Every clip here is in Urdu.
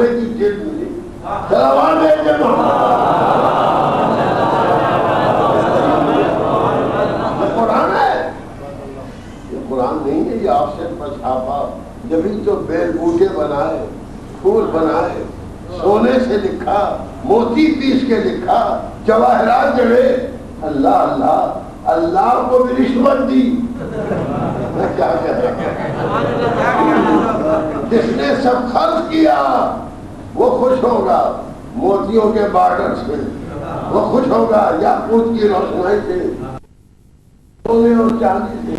سونے کی جلد ملی. صلوات بھیجے یہ قرآن ہے، یہ قرآن نہیں ہے، یہ آپ سے چھاپا. جبھی تو بیل بوٹے بنائے، پھول بنائے، سونے سے لکھا، موتی پیس کے لکھا، جواہرات جڑے. اللہ اللہ اللہ کو بھی رشوت دی. میں کیا کہتا ہوں، جس نے سب خرچ کیا وہ خوش ہوگا موتیوں کے بارڈر سے، وہ خوش ہوگا یاقوت کی روشنائی سے، سونے اور چاندی سے.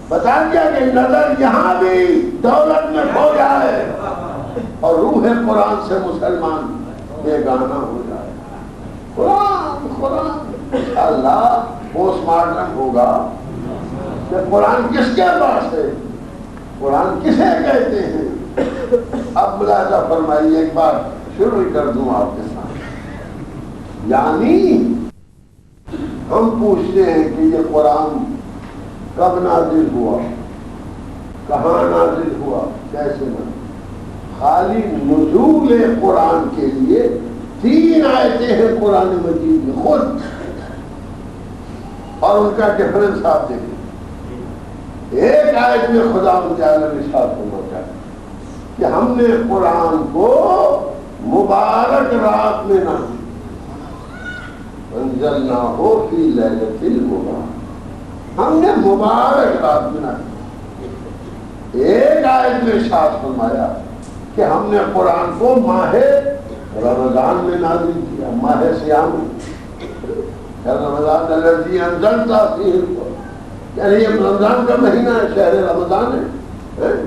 بتا دیا کہ نظر یہاں بھی دولت میں کھو جائے اور روح قرآن سے مسلمان بیگانہ ہو جائے. قرآن قرآن انشاءاللہ پوسٹ مارٹم ہوگا کہ قرآن کس کے پاس ہے، قرآن کسے کہتے ہیں. اب ملاحظہ فرمائیے، ایک بار شروع کر دوں آپ کے ساتھ. یعنی ہم پوچھتے ہیں کہ یہ قرآن کب نازل ہوا، کہاں نازل ہوا، کیسے نازل. خالی نزول قرآن کے لیے 3 آیتیں ہیں قرآن مجید میں خود، اور ان کا ڈفرنس آپ دیکھیں. ایک آیت میں خدا متعالی نے ارشاد فرمایا کہ ہم نے قرآن کو مبارک رات میں نازل انزلناہ فی لیلۃ المبارک، ہم نے مبارک رات میں نازل. ایک آیت میں ارشاد فرمایا کہ ہم نے قرآن کو ماہ رمضان میں نازل کیا، ماہ سیام میں. رمضان الذی انزلت فیہ القرآن، یعنی یہ رمضان کا مہینہ ہے، شہر رمضان ہے،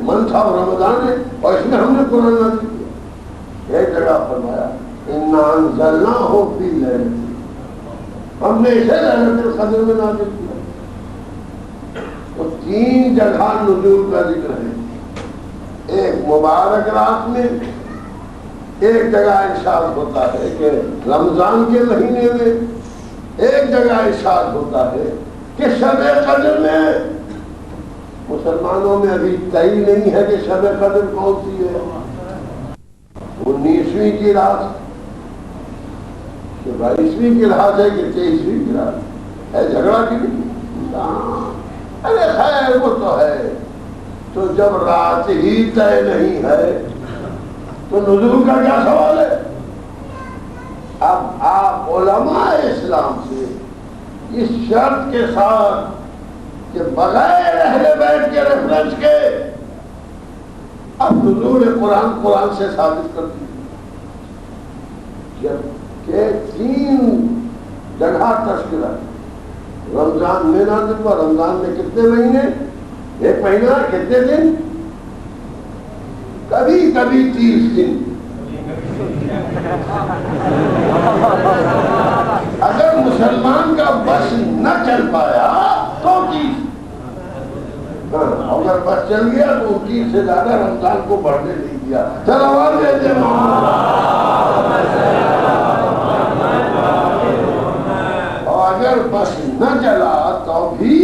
منتھ آف رمضان ہے، اور اس میں ہم نے قرآن نازل کیا. ایک جگہ فرمایا انا انزلناہ فی لیلۃ، ہم نے اسے لیلۃ القدر میں نازل کیا. تو 3 جگہ نزول کا ذکر ہے. ایک مبارک رات میں، ایک جگہ ارشاد ہوتا ہے کہ رمضان کے مہینے میں، ایک جگہ ارشاد ہوتا ہے کہ شب قدر میں. مسلمانوں میں ابھی طے نہیں ہے کہ شب قدر کون سی ہے، 19ویں کی رات کہ 22ویں کی رات ہے کہ 23ویں کی رات ہے. جھگڑا کی نہیں. ارے خیر وہ تو ہے. تو جب رات ہی طے نہیں ہے تو نزول کا کیا سوال ہے. اب آپ علماء اسلام سے اس شرط کے ساتھ کہ بغیر اہل بیت کے ریفرنس کے اب نزول قرآن قرآن سے ثابت کر دیجیے. جبکہ 3 جگہ تذکرہ رمضان میں نازل ہوا. رمضان میں کتنے مہینے، ایک مہینہ کتنے دن، کبھی کبھی 30 دن. اگر مسلمان کا بس نہ چل پایا تو 30، اگر بس چل گیا تو 30 سے زیادہ رمضان کو بڑھنے نہیں دیا. صلوات بھیجے اور اگر بس نہ چلا تو بھی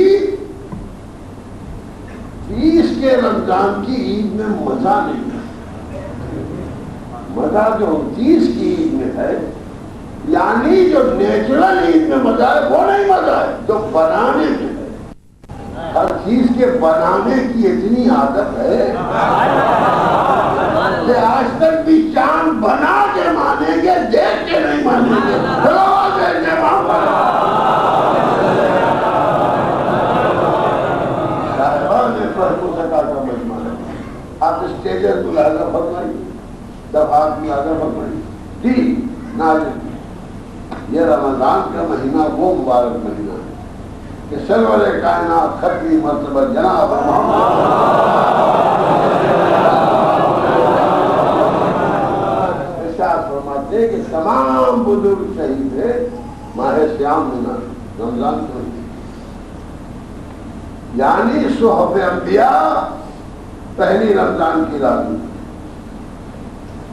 30 کے رمضان کی عید میں مزہ نہیں ہے. مزہ جو 30 کی عید میں ہے، یعنی جو نیچرل عید میں مزہ ہے وہ نہیں مزہ ہے جو بنانے میں ہے. ہر چیز کے بنانے کی اتنی عادت ہے کہ آج تک بھی چاند بنا کے مانیں گے، دیکھ کے نہیں مانیں گے. آپ اسٹیجر ملاحظہ فرمائیے، دفعات ملاحظہ فرمائیے. جی نازل یہ رمضان کا مہینہ وہ مبارک مہینہ ہے کہ سرور کائنات ختمی مرتبہ جناب محمد ارشاد فرماتے کہ تمام بزرگ شہید ہے ماہ سیام میں رمضان کے مہینے، یعنی صحف انبیاء پہلی رمضان کی رات میں.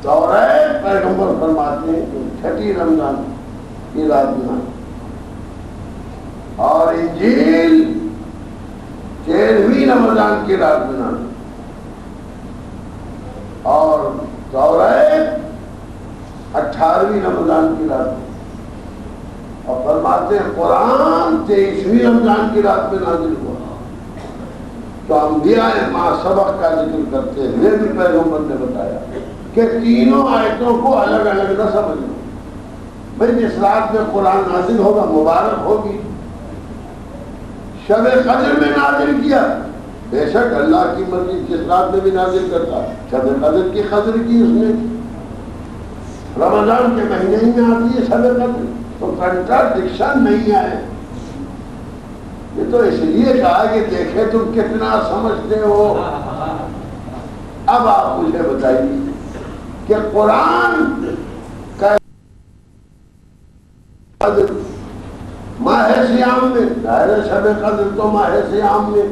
توریت پیغمبر فرماتے ہیں کہ 6 رمضان کی رات میں، اور انجیل 13ویں رمضان کی رات میں، اور توریت 18ویں رمضان کی رات میں، اور فرماتے ہیں قرآن 23ویں رمضان کی رات میں نازل ہوا۔ تو انبیاء ماں سبق کا ذکر کرتے ہوئے بھی پیغمبر نے بتایا کہ تینوں آیتوں کو الگ الگ نہ سمجھو۔ بھائی جس رات میں قرآن نازل ہوگا مبارک ہوگی، شب قدر میں نازل کیا، بے شک اللہ کی مرضی جس رات میں بھی نازل کرتا، شب قدر کی قدر کی اس نے، رمضان کے مہینے ہی میں آتی ہے شب قدر، تو کنٹراڈکشن نہیں آئے۔ یہ تو اس لیے کہا کہ دیکھے تم کتنا سمجھتے ہو۔ اب آپ مجھے بتائیے کہ قرآن کا قدر ماہ سیام میں، ظاہر شب قدر تو ماہ سیام میں،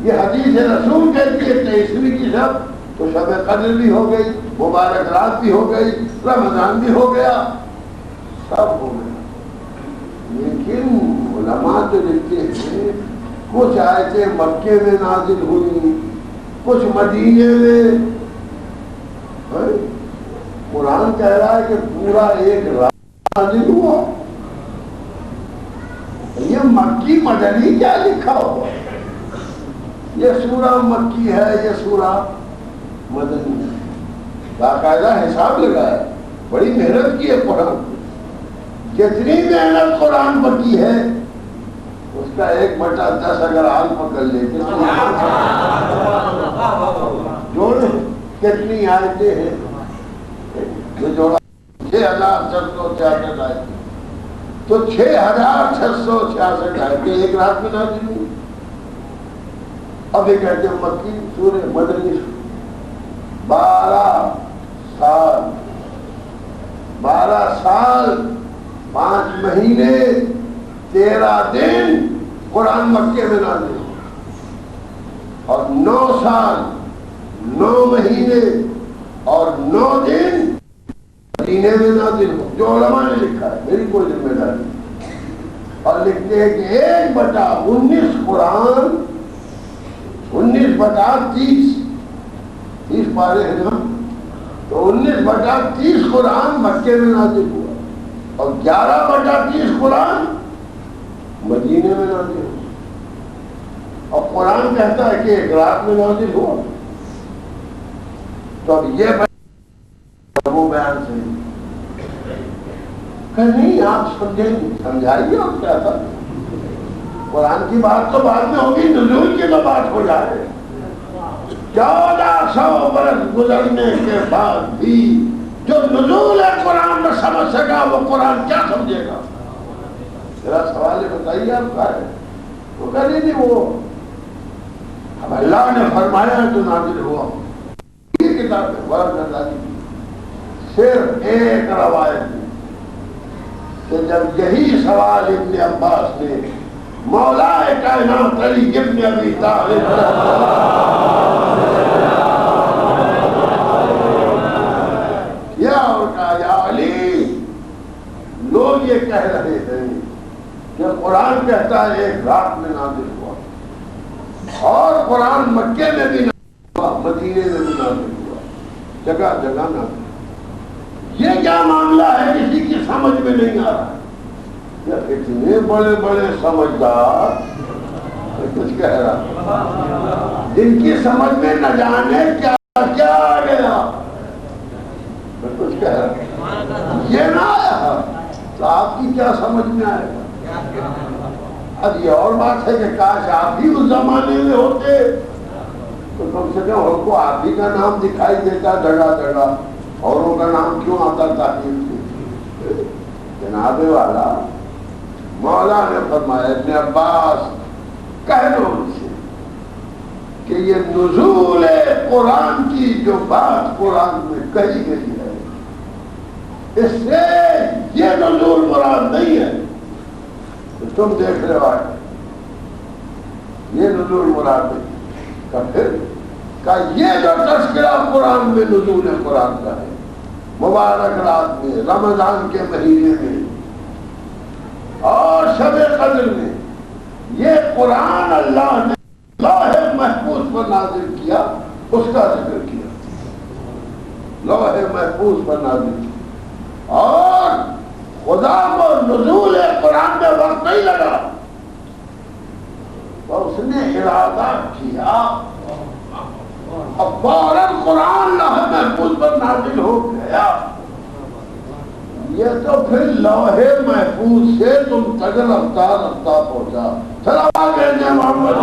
یہ حدیث رسول کہتی ہے 23ویں کی شب، تو شب قدر بھی ہو گئی، مبارک رات بھی ہو گئی، رمضان بھی ہو گیا، سب ہو گیا۔ لیکن علماء تو لکھتے ہیں کچھ آیتیں مکے میں نازل ہوئی، کچھ مدینے میں۔ قرآن کہہ رہا ہے کہ پورا ایک رات نازل ہوا، یہ مکی مدنی کیا لکھا ہوا؟ یہ سورہ مکی ہے، یہ سورہ مدنی ہے، باقاعدہ حساب لگایا، بڑی محنت کی ہے قرآن، جتنی محنت قرآن پر کی ہے اس کا 1/10 اگر آل پکڑ لیتے جوڑے کتنی آیتیں ہیں، جو جوڑا 6666 آیتیں، تو 6666 آیتیں ایک رات میں نازل ہوئی۔ اب یہ کہتے ہیں مکی سورہ مدنی، 12 سال 5 مہینے 13 دن قرآن مکے میں نازل ہوا، اور 9 سال 9 مہینے اور 9 دن مدینے میں نازل ہوا، جو علماء نے لکھا ہے، میری کوئی ذمہ داری نہیں۔ اور لکھتے ہیں کہ 1/19 قرآن 19/30 30 پارے ہیں نا، تو 19/30 قرآن مکے میں نازل ہوا، اور 11/30 قرآن مدینے میں نازل ہوا۔ اور قرآن کہتا ہے کہ ایک رات میں نازل ہوا، تو اب یہ وہ بیان سے کہ نہیں آپ سمجھائیے اور کیا تھا؟ قرآن کی بات تو بعد میں ہوگی، نزول کی تو بات ہو جائے۔ 1400 برس گزرنے کے بعد بھی جو نزول ہے قرآن میں سمجھ سکا، وہ قرآن کیا سمجھے گا؟ میرا سوال ہے، بتائیے آپ کا ہے؟ وہ کہہ نہیں وہ اب اللہ نے فرمایا تو نازل ہوا۔ یہ کتاب ہے ورد نازل، صرف ایک روایت ہے کہ جب یہی سوال ابن عباس نے مولا کائنات علی ابن ابی طالب کیا اور کہا، یا علی، لوگ یہ کہہ رہے ہیں کہ قرآن کہتا ہے ایک رات میں نازل ہوا، اور قرآن مکے میں بھی نازل ہوا، مدینے میں بھی نازل ہوا، جگہ جگہ نازل۔ یہ کیا معاملہ ہے کسی کی سمجھ میں نہیں آ رہا؟ یا اتنے بڑے بڑے سمجھدار کچھ کہہ رہا، جن کی سمجھ میں نہ جانے کیا کیا آ گیا، کچھ کہہ رہا یہ نہ آیا تو آپ کی کیا سمجھ میں آئے گا؟ اب یہ اور بات ہے کہ کاش آپ ہی اس زمانے میں ہوتے تو کم سے کم ہم کو آپ ہی کا نام دکھائی دیتا جگہ جگہ، اوروں کا نام کیوں آتا تاکہ جناب والا مولا نے فرمایا، ابن عباس کہہ دو ان سے کہ یہ نزول قرآن کی جو بات قرآن میں کہی گئی ہے، اس سے یہ نزول مراد نہیں ہے تو تم دیکھ رہے ہو، یہ نزول مراد نہیں کا پھر کہ یہ جو تذکرہ قرآن میں نزول قرآن کا ہے، مبارک رات میں، رمضان کے مہینے میں اور شب قدر میں، یہ قرآن اللہ نے لوح محفوظ پر نازل کیا، اس کا ذکر کیا۔ لوح محفوظ پر نازل کی، اور خدا کو نزول قرآن میں وقت نہیں لگا، تو اس نے ارادہ کیا اب فوراً قرآن لوح محفوظ پر نازل ہو گیا۔ یہ تو پھر لوح محفوظ سے تم تک رفتہ رفتہ پہنچا۔ چلا کہنے محمد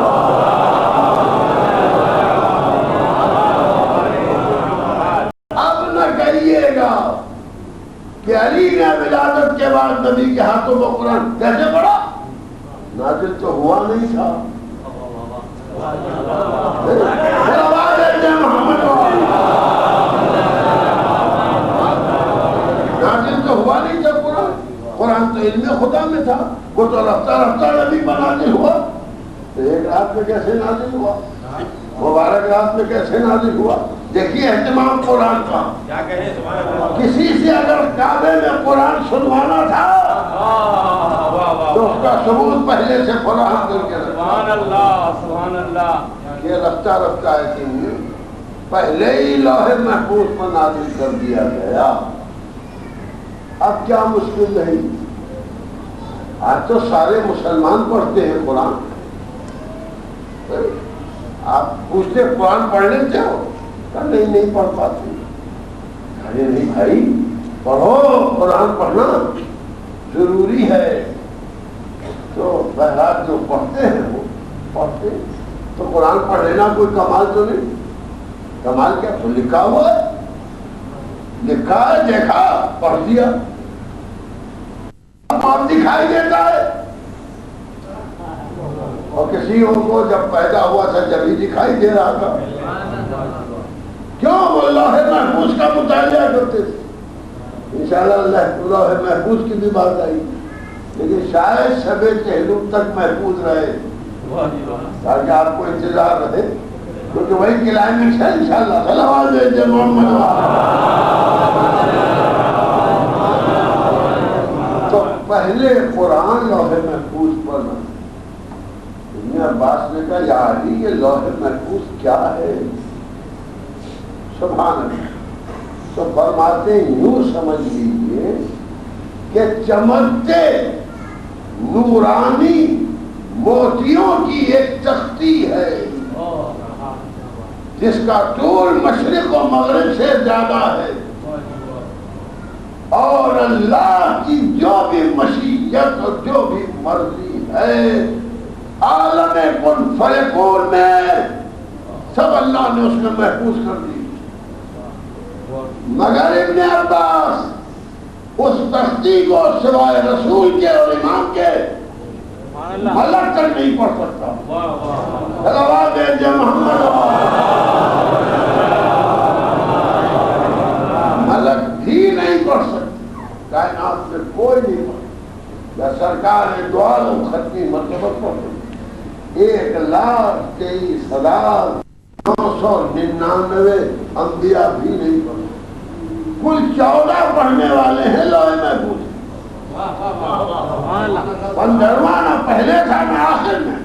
اب نہ کہیے گا کہ علی نے ولادت کے بعد نبی کے ہاتھوں میں قرآن کیسے پڑھا، نازل تو ہوا نہیں تھا۔ نازل تو ہوا نہیں تھا قرآن، قرآن تو علم خدا میں تھا، وہ تو رفتہ رفتہ نبی پر نازل ہوا۔ تو ایک رات میں کیسے نازل ہوا، مبارک رات میں کیسے نازل ہوا؟ دیکھیے اہتمام قرآن کا۔ کسی سے اگر کعبے میں قرآن سنوانا تھا تو اس کا ثبوت پہلے سے فراہم کر کے سبحان اللہ سبحان اللہ۔ یہ رفتہ رفتہ ہے کہ پہلے ہی لوح محفوظ پر نازل کر دیا گیا۔ اب کیا مشکل نہیں، آج تو سارے مسلمان پڑھتے ہیں قرآن۔ آپ پوچھتے قرآن پڑھ لیتے ہو؟ نہیں پڑھ پاتے۔ ارے نہیں بھائی، پڑھو، قرآن پڑھنا ضروری ہے۔ تو بہرحال جو پڑھتے ہیں وہ پڑھتے ہیں، تو قرآن پڑھ لینا کوئی کمال تو نہیں۔ کمال کیا؟ تو لکھا ہوا ہے، لکھا ہے، دیکھا، پڑھ دیا، آپ دکھائی دیتا ہے۔ اور کسی کو جب پیدا ہوا تھا جب ہی دکھائی دے رہا تھا، کیوں؟ وہ لوح محفوظ کا مطالعہ کرتے تھے۔ انشاءاللہ لوح محفوظ کی بھی بات آئی، لیکن شاید شب چہلم تک محفوظ رہے تاکہ آپ کو انتظار رہے، کیونکہ وہی کلائمیکس ہے انشاءاللہ۔ صلوات بھیجے محمد۔ تو پہلے قرآن لوح محفوظ پر نہ۔ ابن عباس نے کہا یا علی یہ لوح محفوظ کیا ہے؟ سبحان اللہ۔ تو فرماتے یوں سمجھ لیجیے کہ چمکتے نورانی موتیوں کی ایک تختی ہے جس کا طول مشرق و مغرب سے زیادہ ہے، اور اللہ کی جو بھی مشیت اور جو بھی مرضی ہے عالم کن فیکون میں سب اللہ نے اس میں محفوظ کر دی، مگر ابن عباس اس تختی کو سوائے رسول کے اور امام کے ملک تک نہیں پڑھ سکتا۔ صلوات بھیجے محمد۔ ملک بھی نہیں پڑھ سکتا، کائنات میں کوئی نہیں پڑھ۔ یا سرکار دو عالم ختمی مرتبہ پڑھ 1,23,999 انبیاء بھی نہیں پڑھتے، کل 14 پڑھنے والے ہیں لوح محفوظ۔ 15واں نہ پہلے تھا نہ آخر میں،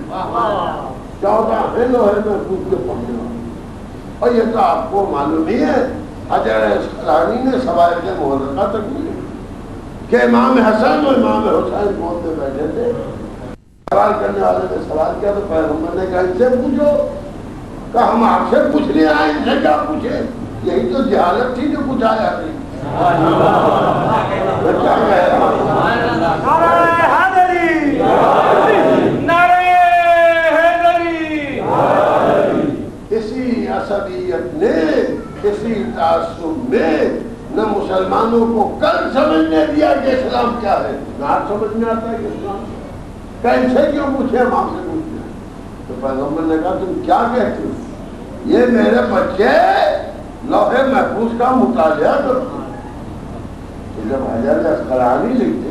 14 ہیں لوح محفوظ کے پڑھنے والے۔ اور یہ تو آپ کو معلوم ہی ہے، حجر اسقلانی نے سوائق محرقہ تک ملے کہ امام حسن اور امام حسین موت میں بیٹھے تھے، سوال کرنے والے نے سوال کیا تو پیغمبر نے کہا ان سے پوچھو، کہا ہم آپ سے پوچھنے آئے، ان سے کیا پوچھے؟ یہی تو جہالت تھی جو کچھ آیا نہیں۔ اسی عصبیت نے، اسی تعصب میں نہ مسلمانوں کو کل سمجھنے دیا کہ اسلام کیا ہے، نہ آج سمجھ میں آتا ہے کہ اسلام کہیں سے کیوں پوچھے، ہم آپ سے پوچھتے ہیں۔ تو پیغمبر نے کہا تم کیا کہتے ہو؟ یہ میرے بچے لوح محفوظ کا مطالعہ کرتے ہیں۔ جب حجر اسقلانی لکھتے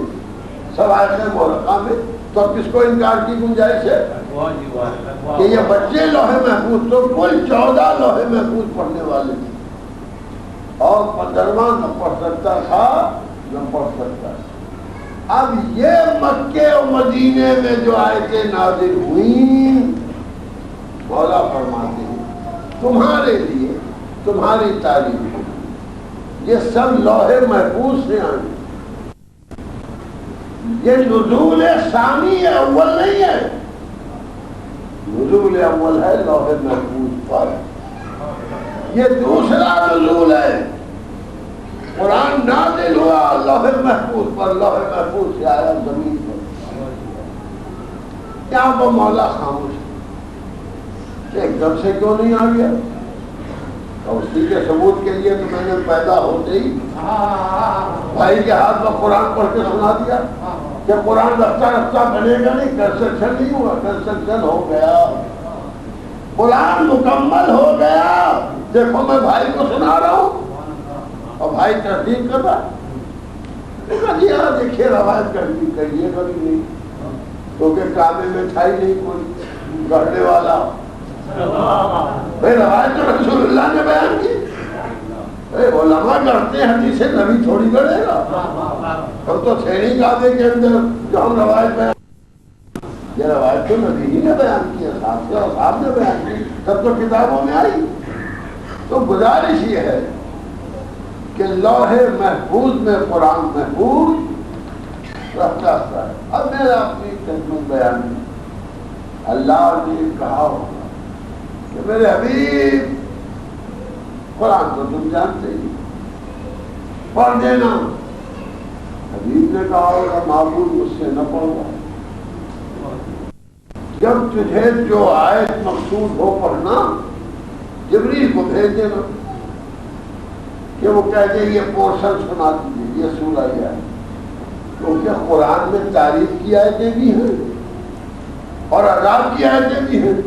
سوائق محرقہ میں تو اب کس کو انکار کی گنجائش ہے کہ یہ بچے لوح محفوظ، تو کل 14 لوح محفوظ پڑھنے والے تھے، اور 15واں نہ پڑھ سکتا تھا نہ پڑھ سکتا تھا۔ اب یہ مکے و مدینے میں جو آیتیں نازل ہوئیں، مولا فرماتے ہیں تمہارے لیے، تمہاری تعلیم یہ سب لوح محفوظ سے آئے. یہ نزول ثانی ہے، اول نہیں ہے. نزول اول ہے لوح محفوظ پر. یہ دوسرا نزول ہے، قرآن نازل ہوا لوح محفوظ پر، لوح محفوظ سے آیا زمین پر. یہاں پر مولا خاموش ہے، ایک دم سے کیوں نہیں آ گیا؟ اور اسی کے ثبوت کے لیے تو میں نے پیدا ہوتے ہی بھائی کے ہاتھ میں قرآن پڑھ کے سنا دیا کہ قرآن رفتہ رفتہ بنے گا نہیں، کنسٹرکشن نہیں ہوا، کنسٹرکشن ہو گیا، قرآن مکمل ہو گیا. دیکھو میں بھائی کو سنا رہا ہوں اور بھائی تصدیق کر رہا ہے. جی ہاں دیکھیے روایت تصدیق کریے کبھی نہیں، کیونکہ کعبے میں تھا ہی نہیں کوئی گڑھنے والا. روایت تو رسول اللہ نے بیان کی. علماء گڑھتے ہیں، حدیث نبی تھوڑی گڑھے گا. ہم تو تھے نہیں کعبے کے اندر جو ہم روایت بیان. یہ روایت تو نبی ہی نے بیان کی، صاحب نے بیان کی، تب تو کتابوں میں آئی. تو گزارش یہ ہے کہ لوح محفوظ میں قرآن محفوظ رفتہ ہے. اب میں اپنی تجربہ بیان کی. اللہ نے کہا ہوگا کہ میرے حبیب قرآن تو تم جانتے ہی، پڑھ دینا. حبیب نے کہا ہوگا معبود مجھ سے نہ پڑھو. جب تجھے جو آیت مقصود ہو پڑھنا جبریل کو بھیج دینا کہ وہ کہہ دے یہ پورشن سنا دیجیے، یہ سورہ ہے. کیونکہ قرآن میں تعریف کی آیتیں بھی ہیں اور عذاب کی آیتیں بھی ہیں.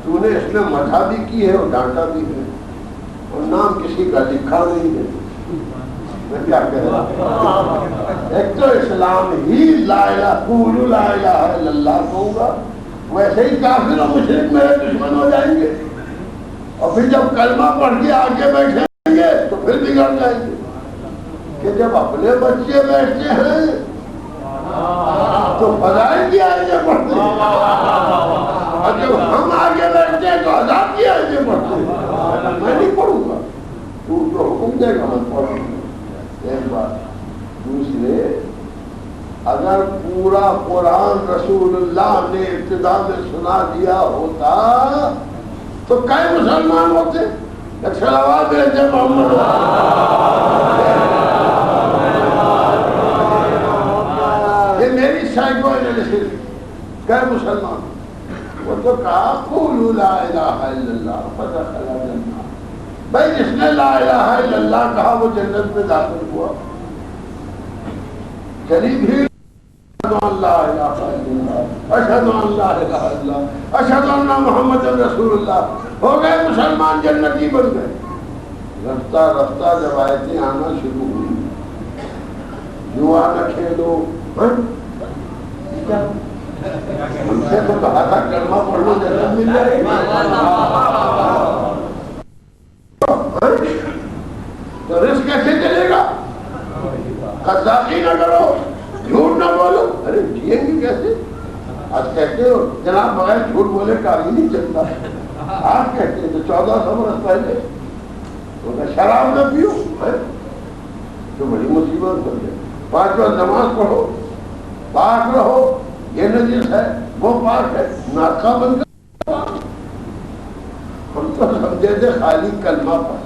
تو نے اس میں مدح بھی کی ہے اور ڈانٹا بھی ہے، اور نام کسی کا لکھا نہیں ہے. میں کیا کہہ رہا ہوں؟ ایک تو اسلام ہی لا الہ قولوا لا الہ الا اللہ کہوں گا، ویسے ہی کافر و مشرک میرے دشمن ہو جائیں گے. اور پھر جب کلمہ پڑھ کے آگے بیٹھیں گے تو پھر بگڑ جائیں گے کہ جب اپنے بچے بیٹھتے ہیں تو فضائل کی آیتیں پڑھتے ہیں، اور جب ہم آگے بیٹھتے ہیں تو عذاب کی آیتیں پڑھتے ہیں. میں نہیں پڑھوں گا، تو جو حکم دے گا میں پڑھوں گا. ایک بات. دوسرے، اگر پورا قرآن رسول اللہ نے ابتدا میں سنا دیا ہوتا تو کئی مسلمان ہوتے. آواز بھیجتے محمد. یہ میری سائیکو انالیسس. کئی مسلمان وہ تو کہا قولوا لا الہ الا اللہ فدخل الجنہ. بھائی جس نے لا الہ الا اللہ کہا وہ جنت میں داخل ہوا. چلی بھی اشہد ان لا الہ الا اللہ، اشہد ان لا الہ الا اللہ، اشہد ان محمد رسول اللہ. ہو گئے مسلمان، جنتی بن گئے. رفتہ رفتہ جب آیتیں آنا شروع ہوئی، جوا نہ کھیلو، ہم سے تو کہا تھا کلمہ پڑھ لو جنت مل جائے گی، تو رزق کیسے چلے گا؟ قذافی نہ کرو، جھوٹ نہ بولو. ارے جیئیں گے کیسے؟ آج کہتے ہو جناب بغیر جھوٹ بولے کام ہی نہیں چلتا. آج کہتے ہیں تو 1400 برس پہلے شراب نہ پیو تو بڑی مصیبت ہو جائے. 5 وقت نماز پڑھو، پاک رہو، یہ نجس ہے وہ پاک ہے، ناکہ بن کر. ہم تو سمجھے تھے خالی کلمہ پڑھنا.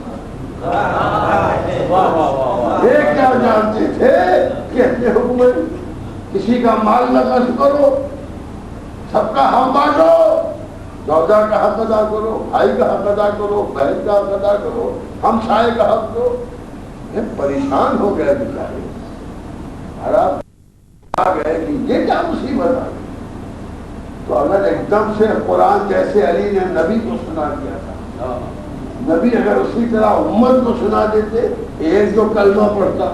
یہ کیا جانتے تھے کہتے حکم کسی کا مال نہ قصد کرو، سب کا حق بانٹو، زوجہ کا حق ادا کرو، بھائی کا حق ادا کرو، بہن کا حق ادا کرو، ہمسائے کا حق دو. یہ پریشان ہو گئے بیچارے. آ گئے کہ یہ کیا مصیبت آ گئی. تو اگر ایک دم سے قرآن جیسے علی نے نبی کو سنا دیا تھا، نبی اگر اسی طرح امت کو سنا دیتے، ایک جو کلمہ پڑھتا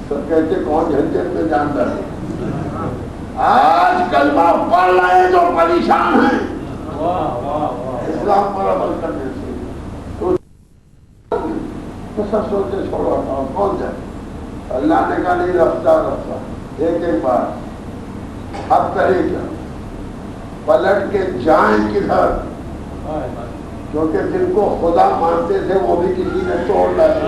تو کہتے کون جھنجھٹ میں جان ڈالے. آج کلمہ پڑھ رہے ہیں جو پریشان ہیں اسلام پر عمل کرنے سے. تو سب سوچے چھوڑو ہٹاؤ کون جائے. اللہ نے کہا نہیں، رفتہ رفتہ ایک ایک بار. اب کرے کیا؟ پلٹ کے جائیں کدھر؟ کیونکہ جن کو خدا مانتے تھے وہ بھی کسی نے توڑ ڈالے.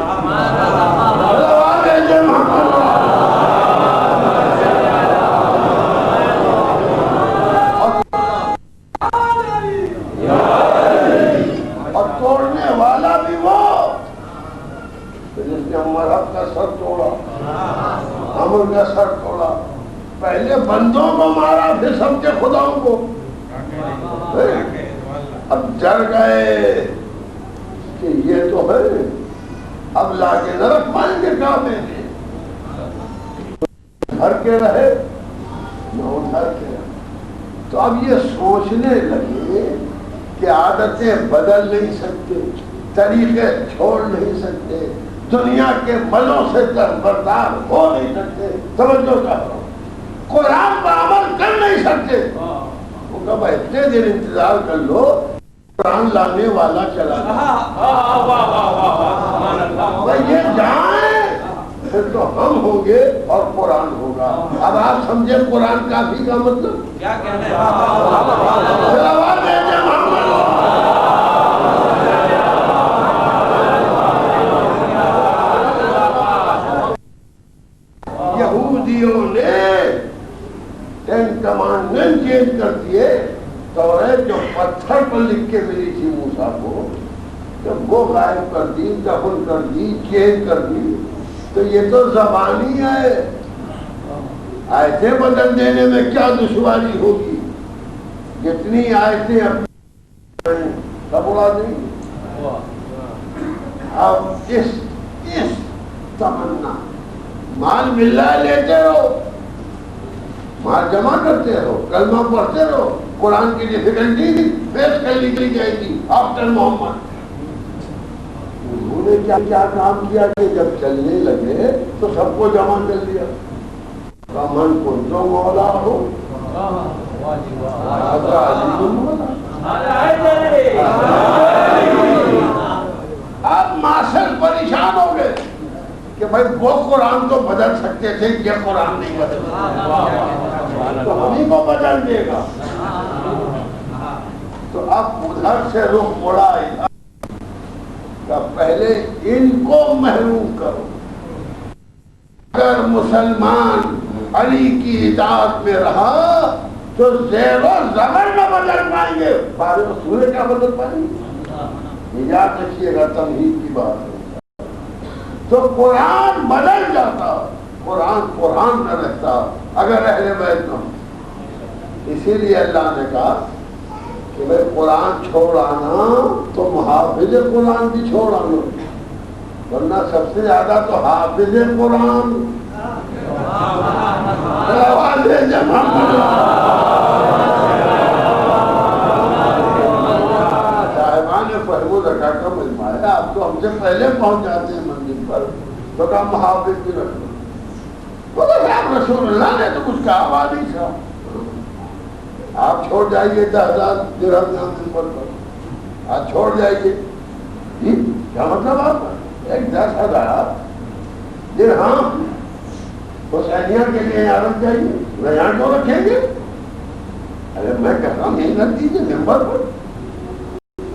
اور توڑنے والا بھی وہ جس نے مرحب کا سر توڑا, امر کا سر توڑا. پہلے بندوں کو مارا پھر سب کے خداؤں کو. اب ڈر گئے کہ یہ تو ہے, اب لا کے نہ رکھ پائیں گے کعبے میں. گھر کے رہے نہ ادھر کے رہے. تو اب یہ سوچنے لگے کہ عادتیں بدل نہیں سکتے, طریقے چھوڑ نہیں سکتے, دنیا کے مزوں سے دربردار ہو نہیں سکتے. توجہ کرو, قرآن پر عمل کر نہیں سکتے. وہ کہا اتنے دن انتظار کر لو, قرآن لانے والا چلا جائے. یہ جائیں پھر تو ہم ہوں گے اور قرآن ہوگا. اب آپ سمجھے قرآن کافی کا مطلب کیا کہنا ہے. یہودیوں نے ٹین کمانڈمنٹ چینج کر دیے. توریت جو پتھر پر لکھ کے ملی تھی موسیٰ کو, جب وہ غائب کر دی, دفن کر دی, چینج کر دی, تو یہ تو زبانی ہے. آیتیں بدل دینے میں کیا دشواری ہوگی. جتنی آیتیں اپنی سب اڑا دیں. اب اس تمنا مال مل رہا ہے لیتے رہو, مال جمع کرتے رہو, کلمہ پڑھتے رہو. قرآن کی ڈیفیکلٹی فیس کر لی جائے گی آفٹر محمد. انہوں نے کیا کام کیا کہ جب چلنے لگے تو سب کو جمع کر لیا. من کو جو مولا ہو اب معاشر پریشان ہو گئے کہ بھائی وہ قرآن تو بدل سکتے تھے, یہ قرآن نہیں بدل سکتے, تو ہم ہی کو بدل دے گا. تو اب ادھر سے رخ مڑا کہ پہلے ان کو محروم کرو. اگر مسلمان علی کی اطاعت میں رہا تو زیر و زبر میں بدل پائیں گے. بارے سورے کیا بدل پائیں گے؟ یاد رکھیے گا, تمہید کی بات ہے. تو قرآن بدل جاتا, قرآن نہ رہتا اگر اہل بیت نہ. اسی لیے اللہ نے کہا کہ بھائی قرآن چھوڑ آنا تو حافظ قرآن بھی چھوڑ آنا, ورنہ سب سے زیادہ تو حافظ قرآن. صاحبان فہم و ذکا کا مجمع ہے, آپ تو ہم سے پہلے پہنچ جاتے ہیں منزل پر, تو کہا محافظ بھی رکھ لو. وہ تو صاحب رسول اللہ نے تو کچھ کہا ہوا نہیں تھا. آپ چھوڑ جائیے 10,000 درہم نامے پر, آپ چھوڑ جائیے. کیا مطلب آپ ایک 10,000 درہم حسینیہ کے لیے یہاں رکھ جائیے, میں یہاں کیوں رکھیں گے؟ ارے میں کہتا ہوں یہیں رکھ دیجیے ممبر پر.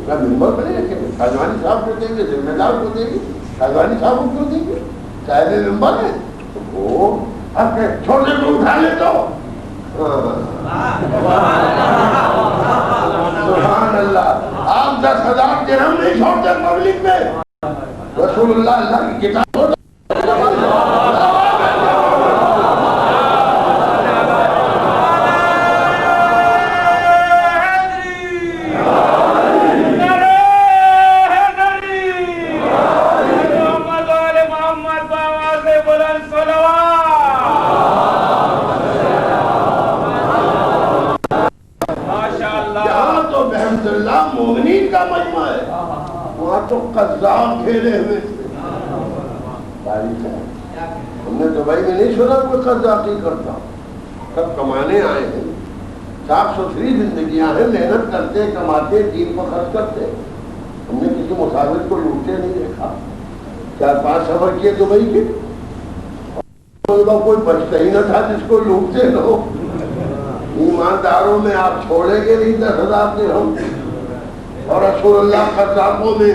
کیا ممبر پر نہیں رکھیں گے؟ خاجوانی صاحب کو دیں گے, ذمہ دار کو دیں گے, خاجوانی صاحب کو کیوں دیں گے؟ صاحب ممبر ہے تو وہ اب چھوٹے کو اٹھا لے تو سبحان اللہ. آپ 10,000 درہم نہیں چھوڑتے پبلک میں. رسول اللہ کی کتاب تو قذاب کھیلے ہوئے تھے. ہم نے دبئی میں نہیں سنا کوئی قذاقی کرتا. سب کمانے آئے ہیں, صاف ستھری زندگیاں ہیں, محنت کرتے, کماتے, دین پر خرچ کرتے. ہم نے کسی مسافر کو لوٹتے نہیں دیکھا. 4-5 سفر کیے دبئی کے, کوئی بچتا ہی نہ تھا جس کو لوٹتے لوگ. ایمانداروں میں آپ چھوڑیں گے نہیں 10,000 درہم. اور رسول اللہ کا صحابوں میں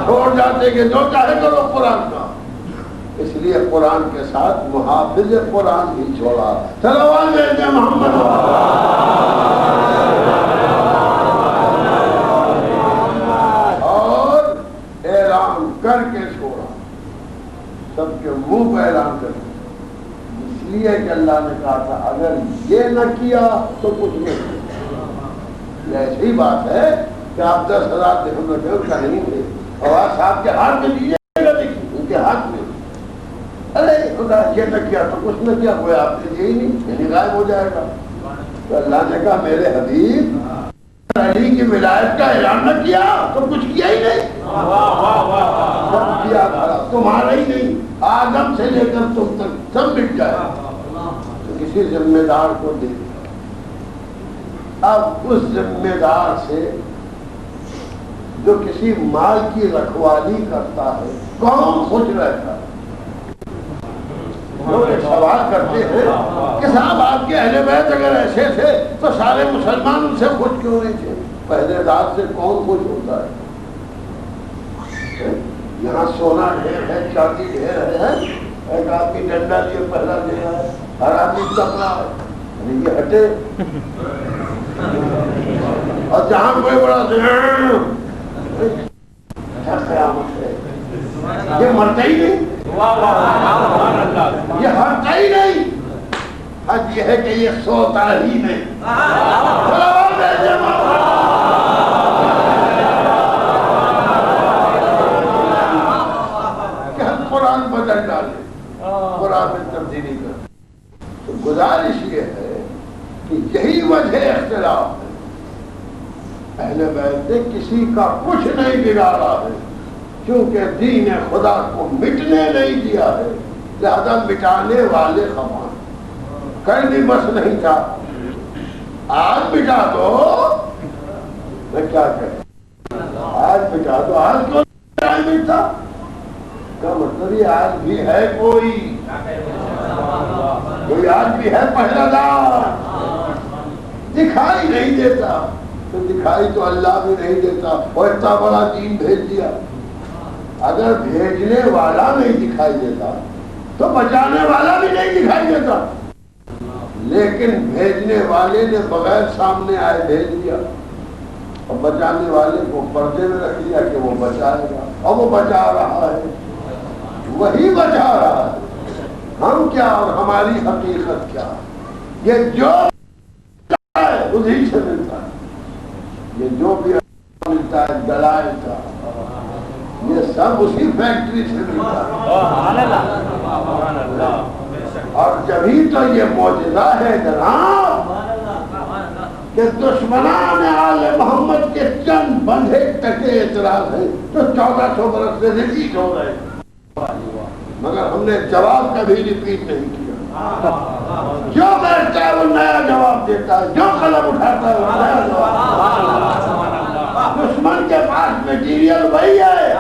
چھوڑ جاتے کہ جو چاہے کرو قرآن کا. اس لیے قرآن کے ساتھ محافظ قرآن بھی چھوڑا. صلوات محمد اور اعلان کر کے چھوڑا, سب کے منہ پہ اعلان کر کے. اس لیے کہ اللہ نے کہا تھا اگر یہ نہ کیا تو کچھ نہیں. یہ ایسی بات ہے کہ آپ 10,000 درہم رکھے ان کا نہیں تھے اور آپ صاحب کے ہاتھ میں دیجیے گا, دیکھیے ان کے ہاتھ میں. ارے خدا یہ نہ کیا تو کچھ نہ کیا, کوئی آپ نے یہی نہیں, یعنی غائب ہو جائے گا. تو اللہ نے کہا میرے حبیب علی کی ولایت کا اعلان نہ کیا تو کچھ کیا ہی نہیں. سب کیا تمہارا ہی نہیں, آدم سے لے کر تم تک سب مٹ جائے. تو کسی ذمہ دار کو دے. اب اس ذمہ دار سے جو کسی مال کی رکھوالی کرتا ہے کون خوش رہتا ہے؟ لوگ ایک سوال کرتے ہیں کہ صاحب آپ کے اہل بیت اگر ایسے تھے تو سارے مسلمان ان سے خوش کیوں نہیں تھے؟ پہلے ذات سے کون خوش ہوتا ہے؟ یہاں سونا ڈھیر ہے, چاندی ڈھیر ہے, ایک آدمی ڈنڈا لیے پہلا دے رہا ہے, ہر آدمی چپ رہا ہے, یہ ہٹے. اور جہاں کوئی بڑا قیامت ہے, یہ مرتا ہی نہیں, یہ ہرتا ہی نہیں. حج یہ ہے کہ یہ سوتا ہی نہیں. کہ ہم قرآن بدل ڈالیں, قرآن میں تبدیلی کریں. تو گزارش یہ ہے کہ یہی وجہ اختلاف ہے. اہل بیت نے کسی کا کچھ نہیں بگاڑا ہے, کیونکہ دین خدا کو مٹنے نہیں دیا ہے, لہذا مٹانے والے خفا. کل بھی بس نہیں تھا, آج مٹا دو. میں کیا کہوں, آج مٹا دو. آج کیوں نہیں مٹتا کا مطلب یہ آج بھی ہے کوئی آج بھی ہے پہلا دار, دکھائی نہیں دیتا. تو دکھائی تو اللہ بھی نہیں دیتا, اور اتنا بڑا دین بھیج دیا. اگر بھیجنے والا نہیں دکھائی دیتا تو بچانے والا بھی نہیں دکھائی دیتا. لیکن بھیجنے والے نے بغیر سامنے آئے بھیج دیا, اور بچانے والے کو پردے میں رکھ دیا کہ وہ بچائے گا, اور وہ بچا رہا ہے, وہی بچا رہا ہے. ہم کیا اور ہماری حقیقت کیا؟ یہ جو ہے اسی سے ملتا ہے. یہ جو بھی ملتا ہے دلائل کا, یہ سب اسی فیکٹری سے ملتا ہے. اور جبھی تو یہ معجزہ ہے جناب کہ دشمنان آل محمد کے چند بندھے ٹکے اعتراض ہے تو 1400 برس سے ریپیٹ ہو رہے ہیں, مگر ہم نے جواب کبھی ریپیٹ نہیں کیا. جو بیٹھتا ہے وہ نیا جواب دیتا ہے, جو قلم اٹھاتا ہے وہ نیا جواب. دشمن کے پاس میٹیریل وہی ہے,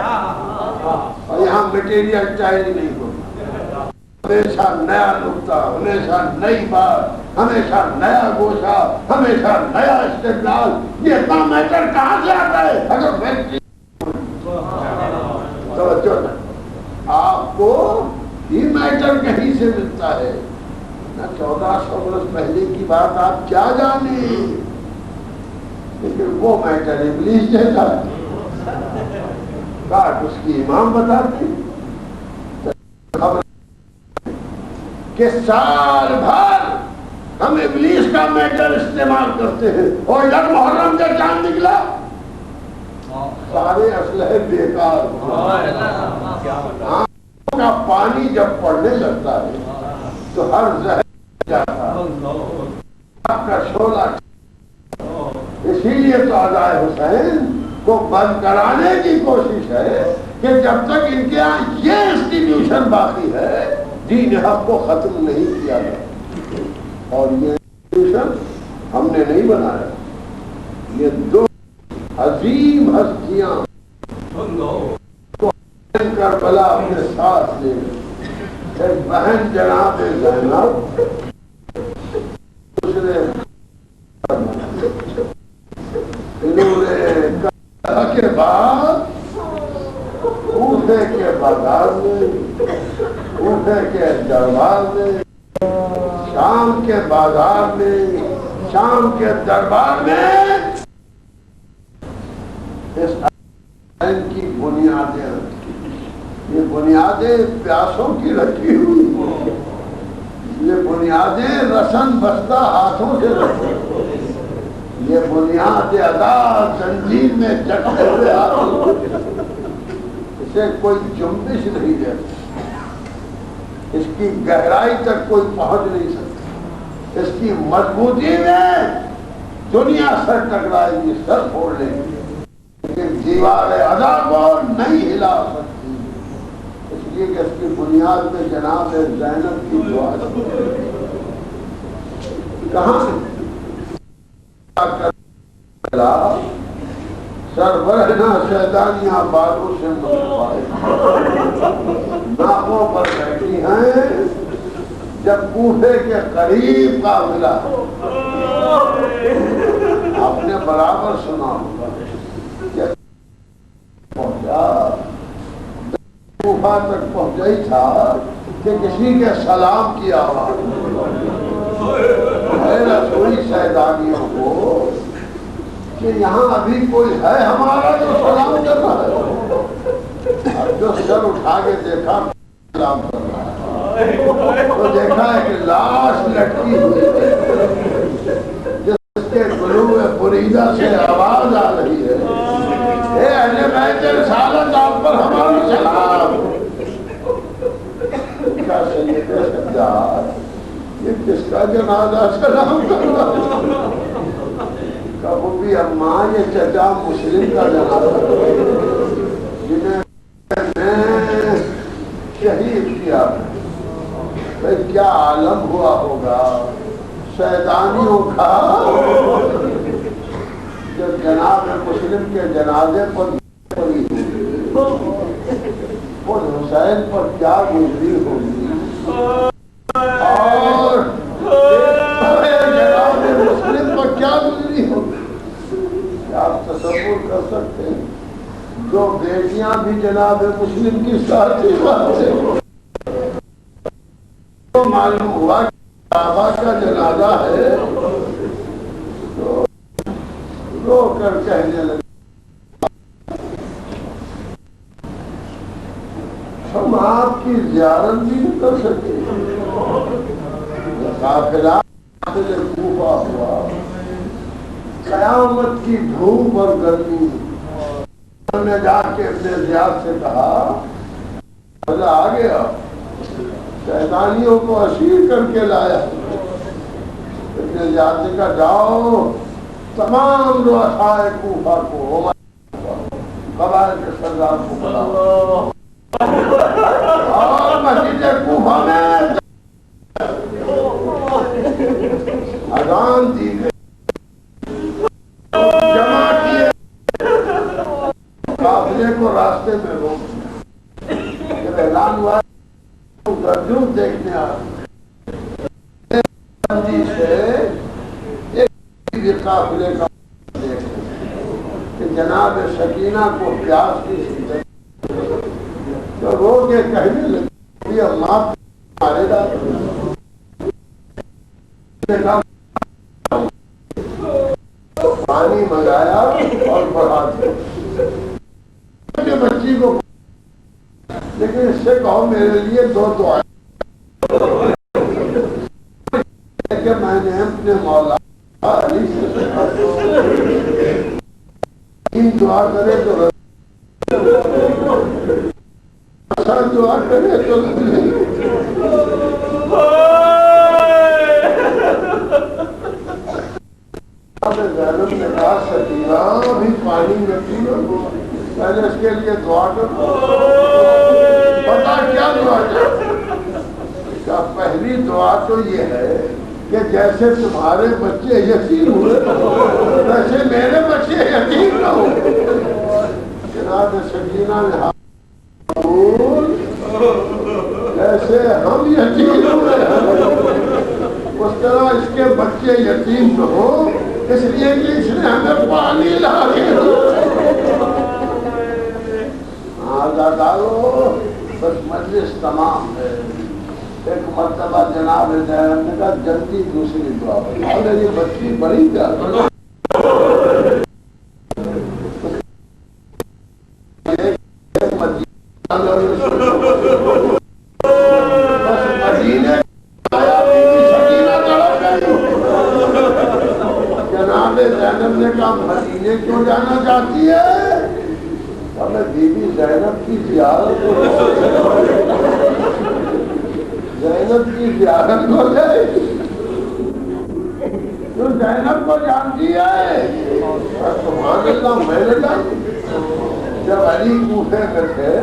اور یہاں میٹیریل چینج نہیں ہوتا. ہمیشہ نیا نقطہ, ہمیشہ نئی بات, ہمیشہ نیا گوشہ, ہمیشہ نیا استدلال. یہ اتنا میٹر کہاں سے آتا ہے؟ اگر فیکٹری توجہ نہ, آپ کو یہ میٹر کہیں سے ملتا ہے نہ. 1400 برس پہلے کی بات آپ کیا جانیں, لیکن وہ میٹر ابلیس جیسا ہے. کاٹ اس کی امام بتاتے کہ سال بھر ہم ابلیس کا میٹر استعمال کرتے ہیں, اور جب محرم کا چاند نکلا سارے اسلحے بیکار. کا پانی جب پڑنے لگتا ہے تو ہر زہر جاتا ہے, آپ کا شعلہ. اسی لیے تو ادائے حسین کو بند کرانے کی کوشش ہے کہ جب تک ان کے یہاں یہ انسٹیٹیوشن باقی ہے دین حق کو ختم نہیں کیا گیا. اور یہ انسٹیٹیوشن ہم نے نہیں بنایا. یہ دو عظیم ہستیاں کربلا اپنے ساتھ لے گئے. ایک بہن جناب زینب, دوسرے کے بعد کوفے کے بازار میں، کوفے کے دربار میں، شام کے بازار میں، شام کے دربار میں اس آئین کی بنیادیں رکھی. یہ بنیادیں پیاسوں کی رکھی ہوئی، یہ بنیادیں رسن بستہ ہاتھوں سے رکھی، یہ بنیاد ادا زنجیر میں جکڑے ہوئے ہاتھوں، اسے کوئی جنبش نہیں دے سکتا، اس کی گہرائی تک کوئی پہنچ نہیں سکتا، اس کی مضبوطی میں دنیا سر ٹکرائے گی، سر پھوڑ لے گی، لیکن دیوار ادا کو نہیں ہلا سکتی، اس لیے کہ اس کی بنیاد میں جناب زینب کی دعا کہاں سربرہنا شیطانیاں بالوں سے مصفائے ناکوں پر بیٹھی ہیں. جب کوفے کے قریب قافلہ آپ نے برابر سنا ہوگا پہنچا، کوفہ تک پہنچا ہی تھا کہ کسی کے سلام کی آواز ہے رسوئی شیطانیوں کو کہ یہاں ابھی کوئی ہے ہمارا جو سلام کر رہا ہے. اب جو سر اٹھا کے دیکھا سلام کر رہا ہے تو دیکھا ہے کہ لاش لٹکی ہوئی جس کے قلوب بریدہ سے آواز آ رہی ہے، اے اہل بیت رسالت آپ پر ہمارا سلام. کیا سید سجاد یہ کس کا جنازہ سلام کر رہا ہے؟ کبھی اماں یہ چچا مسلم کا جنازہ جنہیں میں شہید کیا. بھئی کیا عالم ہوا ہوگا شیطانیوں کا جو جناب مسلم کے جنازے پر پڑی ہوئی، اور حسین پر کیا گزری ہوگی اور جناب مسلم پر کیا گزری ہوگی. آپ تصور کر سکتے ہیں جو بیٹیاں بھی جناب مسلم کی ساتھی بات سے تو معلوم ہوا کہ بابا کا جنازہ ہے تو رو کر کہنے لگے ہم آپ کی زیارت بھی نہیں کر سکتے. قافلہ کوفہ ہوا، قیامت کی دھوپ اور گرمی. انہوں نے جا کے ابن زیاد سے کہا مزہ آ گیا، شیطانیوں کو اسیر کر کے لایا. ابن زیاد نے کہا جاؤ تمام رؤسائے کوفہ کو قبائل کے سردار کو بلاؤ اور مسجد کوفہ میں اذان دی گئی، جمع کیے، قافلے کو راستے میں روک دیا. جب اعلان ہوا گردون دیکھنے آ سے ایک قافلے کا دیکھتے کہ جناب سکینہ کو پیاس کی شدت تو رو کے کہنے لگے اللہ مارے گا. پانی منگایا اور بڑھا دیا بچی کو، لیکن اس سے کہو میرے لیے دو دعائیں کہ میں نے اپنے مولا علی سے دعا کرے تو دعا کرے تو زینب نے کہا سکینہ بھی پانی میں پیو، پہلے اس کے لیے دعا کرو. پتا کیا دعا کیا؟ پہلی دعا تو یہ ہے کہ جیسے تمہارے بچے یتیم ہوئے ویسے میرے بچے یتیم نہ ہو. جناب سکینہ نے جیسے ہم یتیم ہوئے اس طرح اس کے بچے یتیم نہ ہو، اس لیے کہ اس نے ہمیں پانی لا کے دارو بس مجلس تمام ہے. ایک مرتبہ جناب زینب نے کہا جلدی دوسری دعا بتا. میری بچی بڑی پیاری نے کہا مدینے کیوں جانا چاہتی ہے؟ ہمیں بی بی زینب کی زیارت زینب کی زیارت ہو جائے. تو زینب کو جانتی ہے؟ سبحان اللہ میں نے جانتی. جب علی کوفے میں تھے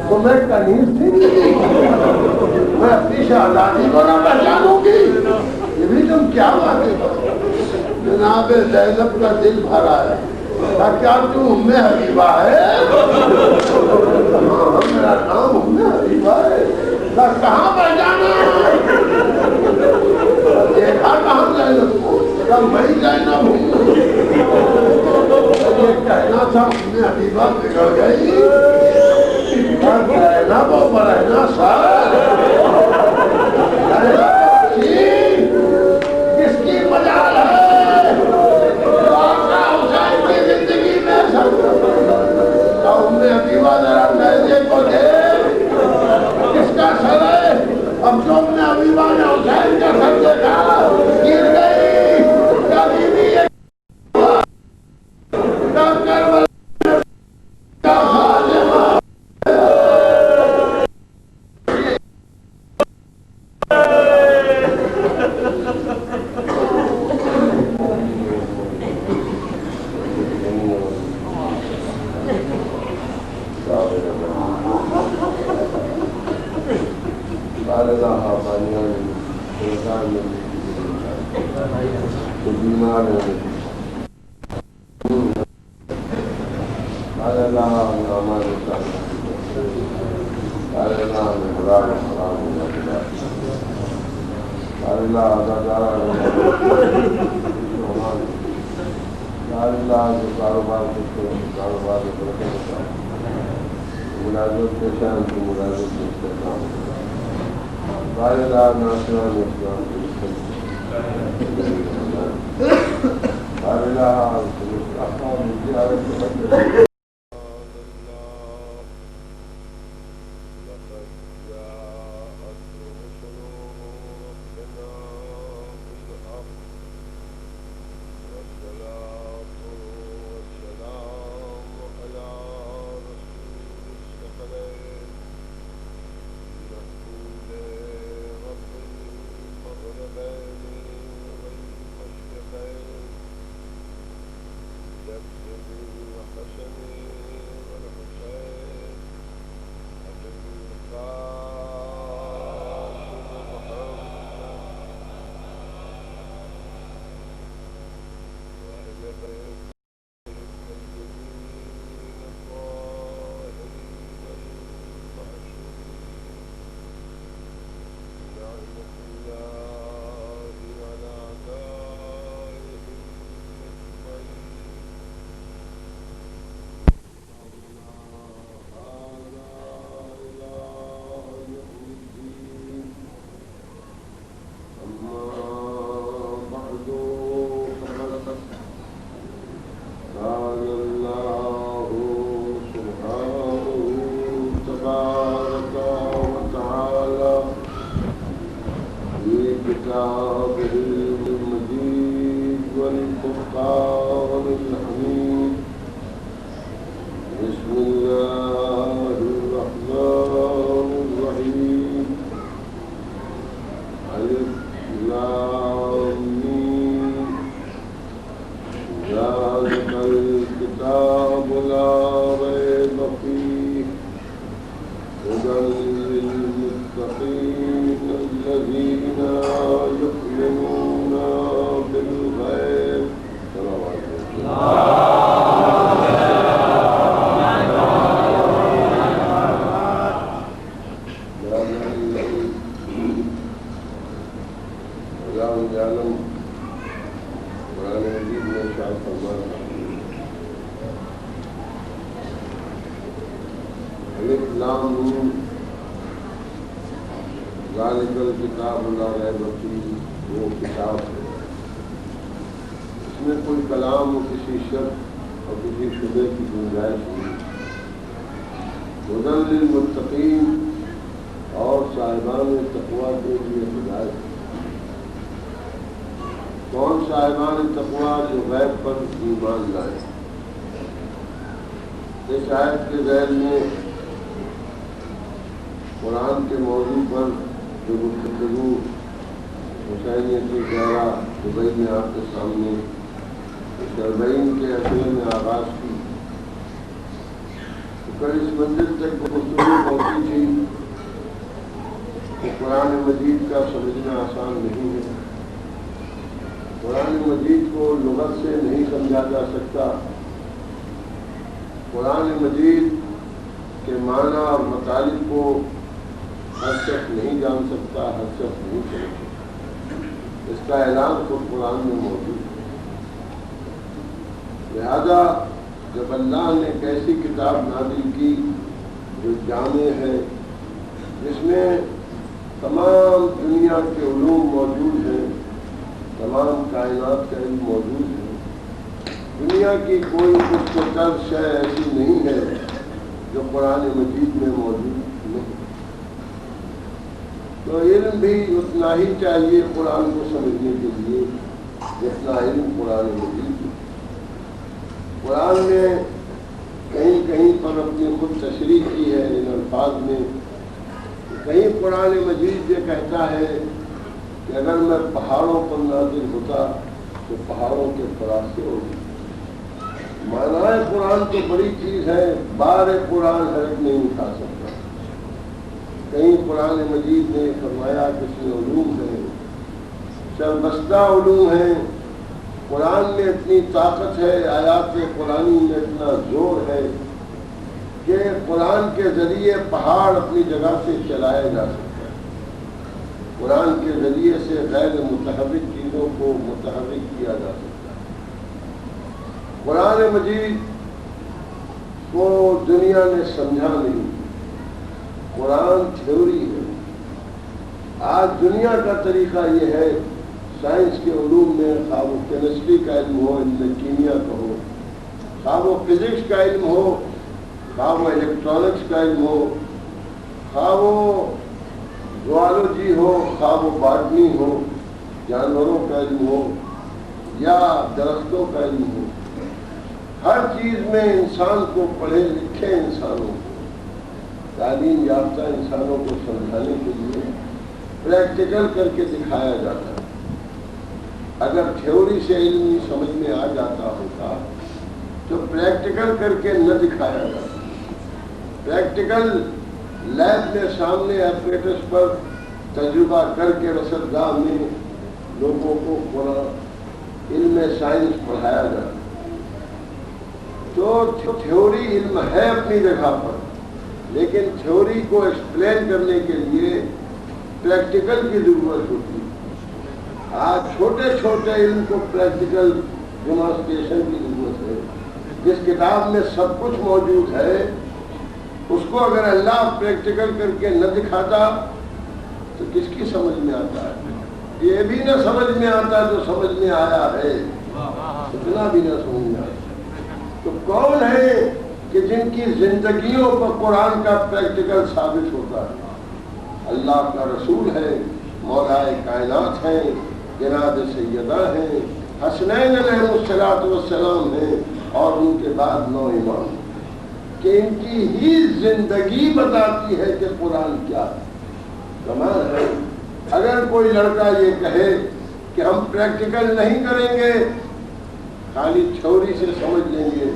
تو میں کنیز تھی میں اپنی شہزادی کو نہ پہچانوں گی. یہ بھی تم کیا بات ہے. جناب زینب کا دل بھر آیا. کیا تو ام حبیبہ ہے؟ ہاں میرا نام ام حبیبہ ہے. کہاں پہچانا؟ دیکھا کہاں زینب کو؟ میں زینب ہوں. یہ کہنا تھا ام حبیبہ بگڑ گئی. زینب و برہنہ سر کس کی مجال ہے؟ حبیبہ ذرا نیزے کو دے. کس کا سر ہے؟ اب جو اپنے حبیبہ نے حسین کا سر دیکھا گر گئی. کبھی بھی یہ نون ذالک الکتاب لا ریب فیہ، وہ کتاب ہے اس میں کوئی کلام و کسی شک اور کسی شبہ کی گنجائش نہیں۔ ہدی للمتقین، اور صاحبان تقویٰ کے لیے ہدایت۔ کون صاحبان تقویٰ؟ جو غیب پر ایمان لائے۔ اس آیت کے ذیل میں قرآن کے موضوع پر جو گفتگو حسینیت دائرہ دبئی میں آپ کے سامنے شربین کے عشرے میں آغاز کی، کل اس منزل تک گفتگو پہنچی تھی کہ قرآن مجید کا سمجھنا آسان نہیں ہے۔ قرآن مجید کو لغت سے نہیں سمجھا جا سکتا۔ قرآن مجید کے معنی اور مطالب کو ہر شخص نہیں جان سکتا، ہر شخص نہیں سمجھ سکتا۔ اس کا اعلان خود قرآن میں موجود ہے۔ لہذا جب اللہ نے ایک ایسی کتاب نازل کی جو جامع ہے، جس میں تمام دنیا کے علوم موجود ہیں، تمام کائنات کا علم موجود ہے، دنیا کی کوئی کچھ طرز شے ایسی نہیں ہے جو قرآن مجید میں موجود نہیں، تو علم بھی اتنا ہی چاہیے قرآن کو سمجھنے کے لیے جتنا علم قرآن مجید ہے۔ قرآن نے کہیں کہیں پر اپنی خود تشریح کی ہے ان الفاظ میں، کہیں قرآن مجید یہ کہتا ہے کہ اگر میں پہاڑوں پر نازل ہوتا تو پہاڑوں کے فراسے ہوتے۔ معنی قرآن تو بڑی چیز ہے، بار قرآن ہر ایک نہیں اٹھا سکتا۔ کہیں قرآن مجید نے فرمایا کسی علوم ہے، سربستہ علوم ہیں، قرآن میں اتنی طاقت ہے، آیات قرآنی میں اتنا زور ہے کہ قرآن کے ذریعے پہاڑ اپنی جگہ سے چلایا جا سکتا ہے، قرآن کے ذریعے سے غیر متحرک چیزوں کو متحرک کیا جا سکتا ہے۔ قرآن مجید کو دنیا نے سمجھا نہیں، قرآن تھیوری ہے۔ آج دنیا کا طریقہ یہ ہے، سائنس کے علوم میں خواہ وہ کیمسٹری کا علم ہو، علم کیمیا کا ہو، خواہ وہ فزکس کا علم ہو، خواہ وہ الیکٹرانکس کا علم ہو، خواہ وہ زوالوجی ہو، خواہ وہ باٹنی ہو، جانوروں کا علم ہو یا درختوں کا علم ہو، ہر چیز میں انسان کو، پڑھے لکھے انسانوں کو، تعلیم یافتہ انسانوں کو سمجھانے کے لیے پریکٹیکل کر کے دکھایا جاتا ہے۔ اگر تھیوری سے علم سمجھ میں آ جاتا ہوتا تو پریکٹیکل کر کے نہ دکھایا جاتا۔ پریکٹیکل لیب میں سامنے ایپریٹس پر تجربہ کر کے رصدگاہ میں لوگوں کو قرآن علم سائنس پڑھایا جاتا۔ تو تھیوری علم ہے اپنی جگہ پر، لیکن تھیوری کو ایکسپلین کرنے کے لیے پریکٹیکل کی ضرورت ہوتی ہے۔ آج چھوٹے چھوٹے علم کو پریکٹیکل ڈیمانسٹریشن کی ضرورت ہے۔ جس کتاب میں سب کچھ موجود ہے اس کو اگر اللہ پریکٹیکل کر کے نہ دکھاتا تو کس کی سمجھ میں آتا ہے؟ یہ بھی نہ سمجھ میں آتا جو سمجھ میں آیا ہے، اتنا بھی نہ سمجھ میں آتا۔ تو کون ہے کہ جن کی زندگیوں پر قرآن کا پریکٹیکل ثابت ہوتا ہے؟ اللہ کا رسول ہے، مولا کائنات ہیں، جناب سیدہ ہیں، حسنین علیہ السلام ہیں، اور ان کے بعد 9 امام، کہ ان کی ہی زندگی بتاتی ہے کہ قرآن کیا ہے۔ کمال ہے۔ اگر کوئی لڑکا یہ کہے کہ ہم پریکٹیکل نہیں کریں گے، خالی تھیوری سے سمجھ لیں گے،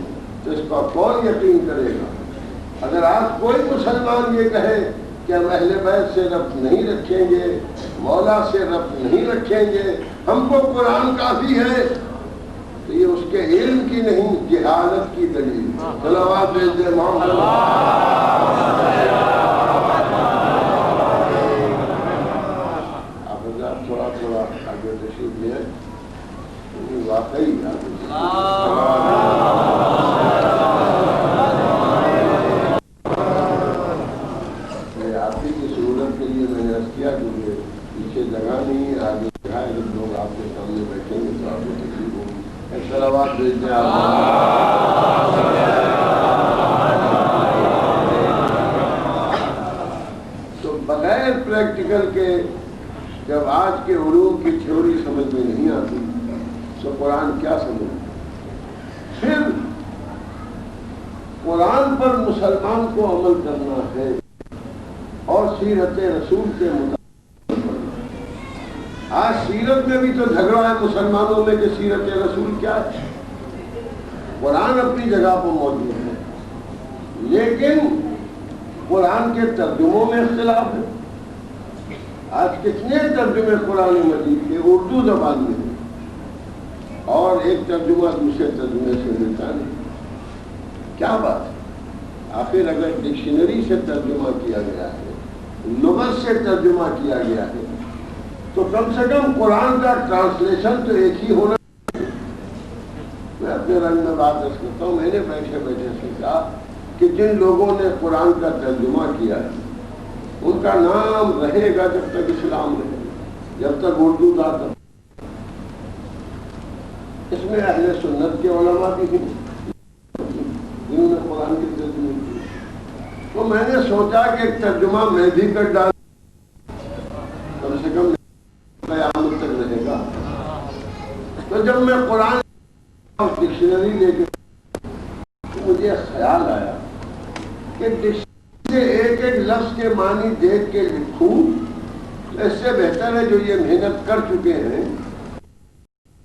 تو اس پر کون یقین کرے گا؟ اگر آج کوئی مسلمان یہ کہے کہ ہم اہل بیت سے ربط نہیں رکھیں گے، مولا سے ربط نہیں رکھیں گے، ہم کو قرآن کافی ہے، تو یہ اس کے علم کی نہیں، جہالت کی دلیل۔ صلوات بھیج محمد آپ حضرات تھوڑا تھوڑا آگے تشریف لے، واقعی سہولت کے لیے میں نے عرض کیا کیونکہ پیچھے جگہ نہیں ہے، آگے جگہ ہے، جب لوگ آپ کے سامنے بیٹھیں گے تو آپ کو تکلیف ہوگی. صلوات بھیجتے ہیں تو بغیر پریکٹیکل کے جب آج کے علوم کی تھیوری سمجھ میں نہیں آتی تو قرآن کیا سمجھ. پھر قرآن پر مسلمان کو عمل کرنا ہے اور سیرت رسول کے مطابق کرنا. آج سیرت میں بھی تو جھگڑا ہے مسلمانوں میں کہ سیرت رسول کیا ہے. قرآن اپنی جگہ پر موجود ہے لیکن قرآن کے ترجموں میں اختلاف ہے. آج کتنے ترجمے قرآن مجید کے اردو زبان میں ہیں اور ایک ترجمہ دوسرے ترجمے سے ملتا نہیں. کیا بات ہے؟ آخر اگر ڈکشنری سے ترجمہ کیا گیا ہے، لغت سے ترجمہ کیا گیا ہے، تو کم سے کم قرآن کا ٹرانسلیشن تو ایک ہی ہونا. میں اپنے رنگ میں بات رکھ کرتا ہوں. میں نے بیٹھے بیٹھے سوچا کہ جن لوگوں نے قرآن کا ترجمہ کیا ہے ان کا نام رہے گا جب تک اسلام رہے گا، جب تک اردو تھا تب. اس میں اہل سنت کے علماء بھی ہیں جنہوں نے قرآن کے ترجمے کیے. تو میں نے سوچا کہ ایک ترجمہ میں بھی کر ڈال، کم سے کم قیامت تک رہے گا. تو جب میں قرآن ڈکشنری لے کے تو مجھے خیال آیا کہ ڈکشنری سے ایک ایک لفظ کے معنی دیکھ کے لکھوں اس سے بہتر ہے جو یہ محنت کر چکے ہیں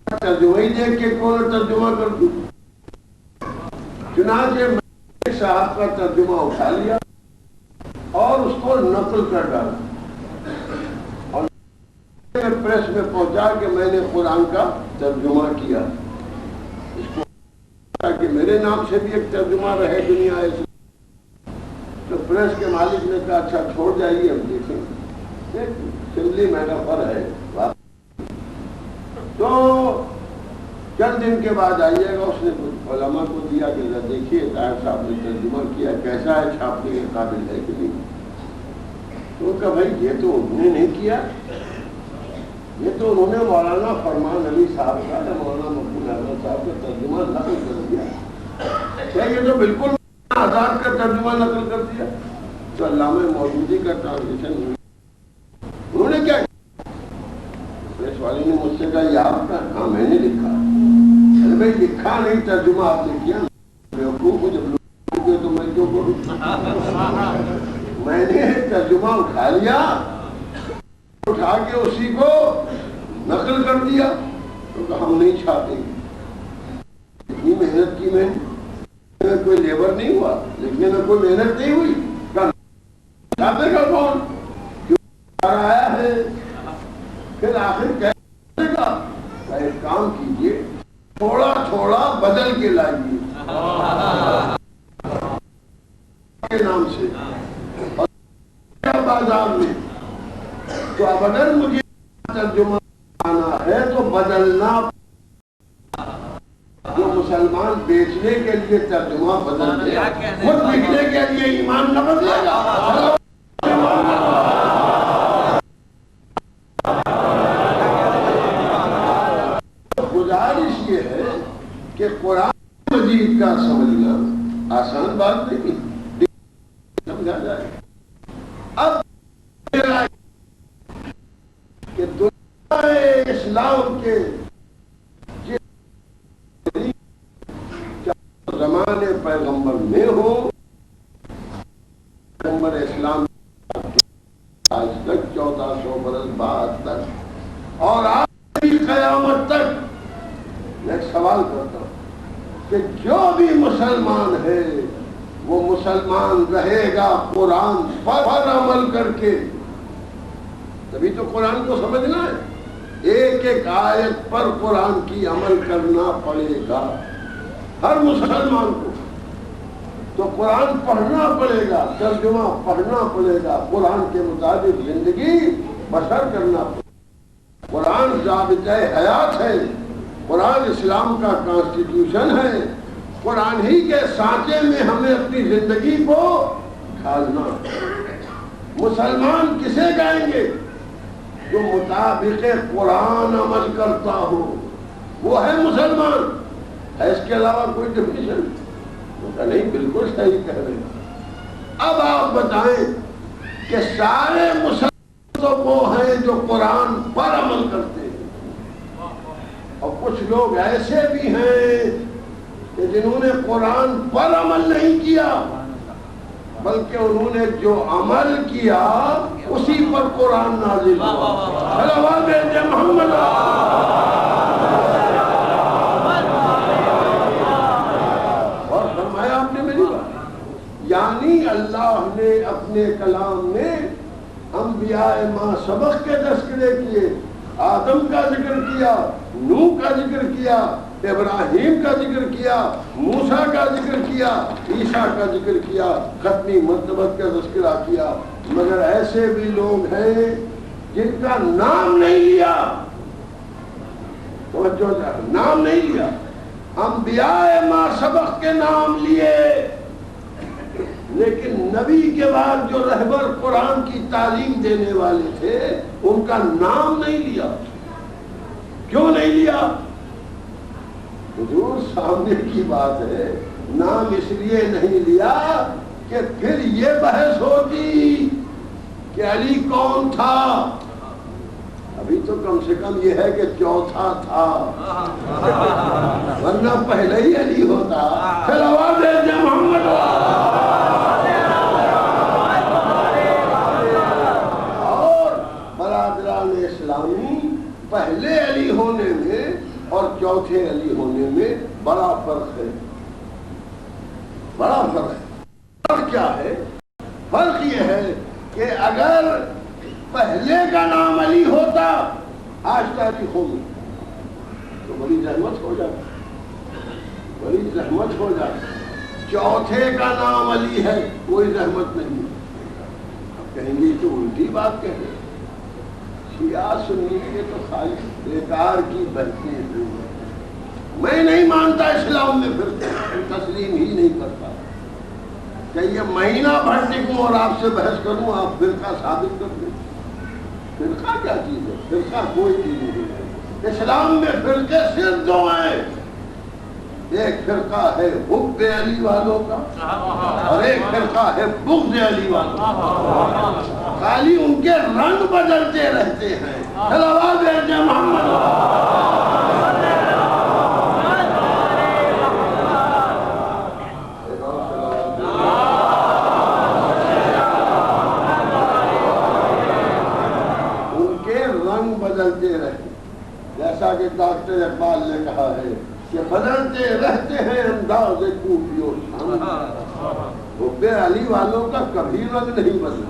ترجمہ ہی دیکھ کے کون ترجمہ کر دوں. چنانچہ میں صاحب کا ترجمہ اٹھا لیا اور اس کو نقل کر ڈالا اور پریس میں پہنچا کہ میں نے قرآن کا ترجمہ کیا. اس کو کہ میرے نام سے بھی ایک ترجمہ رہے دنیا ایسے. تو پریس کے مالک نے کہا اچھا چھوڑ جائیے ہم دیکھیں سمپلی میٹافر ہے. تو چند دن کے بعد آئیے گا. اس نے کچھ علماء کو دیا کہ دیکھیے طاہر صاحب نے ترجمہ کیا کیسا ہے، چھاپنے کے قابل ہے کہ نہیں. تو کہا بھائی یہ تو انہوں نے نہیں کیا، یہ تو انہوں نے مولانا فرمان علی صاحب کا یا مولانا مقبول احمد صاحب کا ترجمہ نقل کر دیا. کیا یہ تو بالکل آزاد کا ترجمہ نقل کر دیا. تو علامہ مودودی کا ٹرانسلیشن ہوئی. انہوں نے کیا پریس والی نے مجھ سے کہا یہ آپ کا؟ ہاں میں نے لکھا. ارے بھائی لکھا نہیں ترجمہ آپ نے کیا. بیوقوف کو جب لوگ تو میں کیوں کروں. میں نے ترجمہ اٹھا لیا، اٹھا کے اسی کو نقل کر دیا. تو ہم نہیں چھاپیں گے. اتنی محنت کی میں نے، کوئی لیبر نہیں ہوا، لکھنے میں کوئی محنت نہیں ہوئی. چھاپے گا کون؟ کیوں آیا ہے؟ پھر آخر کہنے گا ایک کام کیجئے تھوڑا تھوڑا بدل کے لائیے کے نام سے اور بازار میں. تو اب اگر مجھے ترجمہ آنا ہے تو بدلنا، جو مسلمان بیچنے کے لیے ترجمہ بدل دے خود بکنے کے لیے ایمان نہ بدلے گا. گزارش یہ ہے کہ قرآن مجید کا سمجھنا آسان بات نہیں، سمجھا جائے. اب کہ دنیا اسلام کے زمانے پیغمبر میں ہو، پیغمبر اسلام آج تک 1400 برس بعد تک اور آج بھی قیامت تک میں ایک سوال کرتا ہوں کہ جو بھی مسلمان ہے وہ مسلمان رہے گا قرآن پر عمل کر کے. تبھی تو قرآن کو سمجھنا ہے. ایک ایک آیت پر قرآن کی عمل کرنا پڑے گا ہر مسلمان کو. تو قرآن پڑھنا پڑے گا، ترجمہ پڑھنا پڑے گا، قرآن کے مطابق زندگی بسر کرنا پڑے گا. قرآن ضابطۂ حیات ہے، قرآن اسلام کا کانسٹیٹیوشن ہے. قرآن ہی کے سانچے میں ہمیں اپنی زندگی کو ڈھالنا. مسلمان کسے کہیں گے؟ جو مطابق قرآن عمل کرتا ہو وہ ہے مسلمان. ہے اس کے علاوہ کوئی ڈیفینیشن؟ نہیں، بالکل صحیح کہہ رہے ہیں. اب آپ بتائیں کہ سارے مسلمان تو وہ ہیں جو قرآن پر عمل کرتے ہیں، اور کچھ لوگ ایسے بھی ہیں کہ جنہوں نے قرآن پر عمل نہیں کیا بلکہ انہوں نے جو عمل کیا اسی پر قرآن نازل ہوا. صلوات محمد. اور فرمایا آپ نے میری بات، یعنی اللہ نے اپنے کلام میں انبیاء ما سبق کے تذکرے کیے، آدم کا ذکر کیا، نوح کا ذکر کیا، ابراہیم کا ذکر کیا، موسیٰ کا ذکر کیا، عیسیٰ کا ذکر کیا، ختمی مرتبت کا تذکرہ کیا. مگر ایسے بھی لوگ ہیں جن کا نام نہیں لیا. توجہ ذرا، نام نہیں لیا. انبیاء ما سبق کے نام لیے لیکن نبی کے بعد جو رہبر قرآن کی تعلیم دینے والے تھے ان کا نام نہیں لیا. کیوں نہیں لیا؟ حضور سامنے کی بات ہے. نام اس لیے نہیں لیا کہ پھر یہ بحث ہوتی کہ علی کون تھا. ابھی تو کم سے کم یہ ہے کہ چوتھا تھا، ورنہ پہلے ہی علی ہوتا. پھر آواز دے محمد. اور برادران اسلامی، پہلے علی ہونے میں اور چوتھے علی ہونے میں بڑا فرق ہے. بڑا فرق ہے. فرق کیا ہے؟ فرق یہ ہے کہ اگر پہلے کا نام علی ہوتا آج تاریخ ہوگی تو بڑی زحمت ہو جاتی، بڑی زحمت ہو جاتی. چوتھے کا نام علی ہے، کوئی زحمت نہیں. اب کہیں گے تو الٹی بات کہہ رہے. شیعہ سنی کے تو خالی بیکار کی بحثیں ہیں. میں نہیں مانتا اسلام میں پھر تسلیم ہی نہیں کرتا کہ یہ مہینہ بھر ٹکوں اور آپ سے بحث کروں آپ فرقہ ثابت کر دیں. فرقہ کیا چیز ہے؟ فرقہ کوئی چیز نہیں ہے. اسلام میں فرقے صرف دو ہیں. ایک فرقہ ہے حب علی والوں کا اور ایک فرقہ ہے بغض علی والوں کا. خالی ان کے رنگ بدلتے رہتے ہیں. صلوات محمد. ان کے رنگ بدلتے رہتے، جیسا کہ ڈاکٹر اقبال نے کہا ہے کہ بدلتے رہتے ہیں انداز خوبی و شان. حب علی والوں کا کبھی رنگ نہیں بدلا.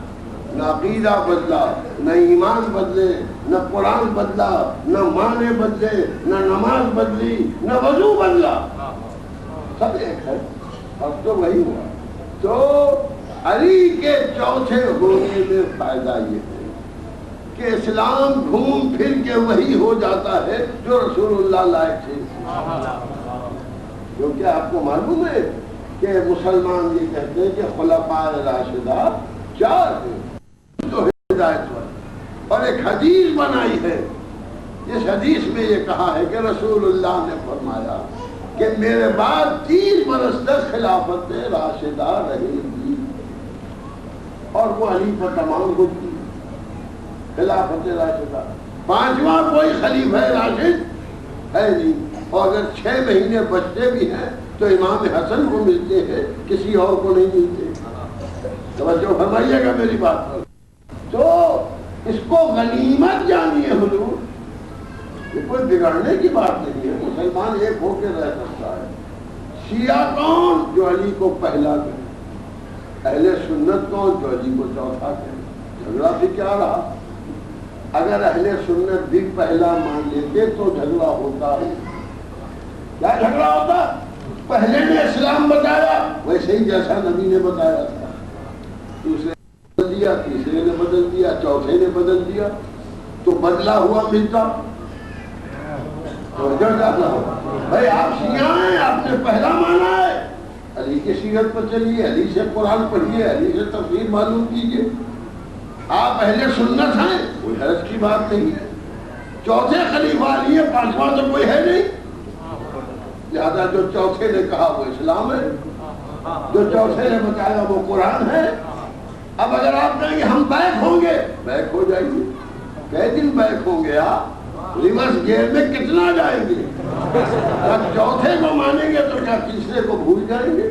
نہ عقیدہ بدلا، نہ ایمان بدلے، نہ قرآن بدلا، نہ معنی بدلے، نہ نماز بدلی، نہ وضو بدلا. سب ایک ہے. اب تو وہی ہوا. تو علی کے چوتھے ہونے میں فائدہ یہ ہے کہ اسلام گھوم پھر کے وہی ہو جاتا ہے جو رسول اللہ لائے تھے. کیونکہ آپ کو معلوم ہے کہ مسلمان یہ کہتے ہیں کہ خلفاء راشدہ 4 ہیں جو ہدایت پر، اور ایک حدیث بنائی ہے. اس حدیث میں یہ کہا ہے کہ رسول اللہ نے فرمایا کہ میرے بعد 30 برس تک خلافت راشدہ رہے گی، اور وہ علی پر تمام ہوگی خلافت راشدہ. 5واں کوئی خلیفہ راشد ہے نہیں. اور اگر 6 مہینے بچتے بھی ہیں تو امام حسن کو ملتے ہیں، کسی اور کو نہیں ملتے. توجہ فرمائیے گا میری بات پر. تو اس کو غنیمت جانیے حضور. یہ کوئی بگڑنے کی بات نہیں ہے. مسلمان ایک ہو کے رہ سکتا ہے. شیعہ کون؟ جو علی کو پہلا کہے. اہل سنت کون؟ جو علی کو چوتھا کہے. جھگڑا بھی کیا رہا؟ اگر اہل سنت بھی پہلا مان لیتے تو جھگڑا ہوتا ہے. کیا جھگڑا ہوتا؟ پہلے نے اسلام بتایا ویسے ہی جیسا نبی نے بتایا تھا. دوسرے نے بدل دیا، تیسرے نے بدل دیا، چوتھے نے بدل دیا، تو بدلا ہوا ملتا. بھائی آپ شیعہ ہیں، آپ نے پہلا مانا ہے، علی کی سیرت پر چلیے، علی سے قرآن پڑھیے، علی سے تفسیر معلوم کیجیے. آپ اہل سنت ہیں، کوئی حرج کی بات نہیں ہے. چوتھے خلیفہ علی ہے، پانچواں تو کوئی ہے نہیں، لہذا جو چوتھے نے کہا وہ اسلام ہے، جو چوتھے نے بتایا وہ قرآن ہے. اب اگر آپ کہیں گے ہم بیک ہوں گے، بیک ہو جائیں گے. کئی دن بیک ہوں گے آپ؟ ریورس گیئر میں کتنا جائیں گے؟ جب چوتھے کو مانیں گے تو کیا تیسرے کو بھول جائیں گے؟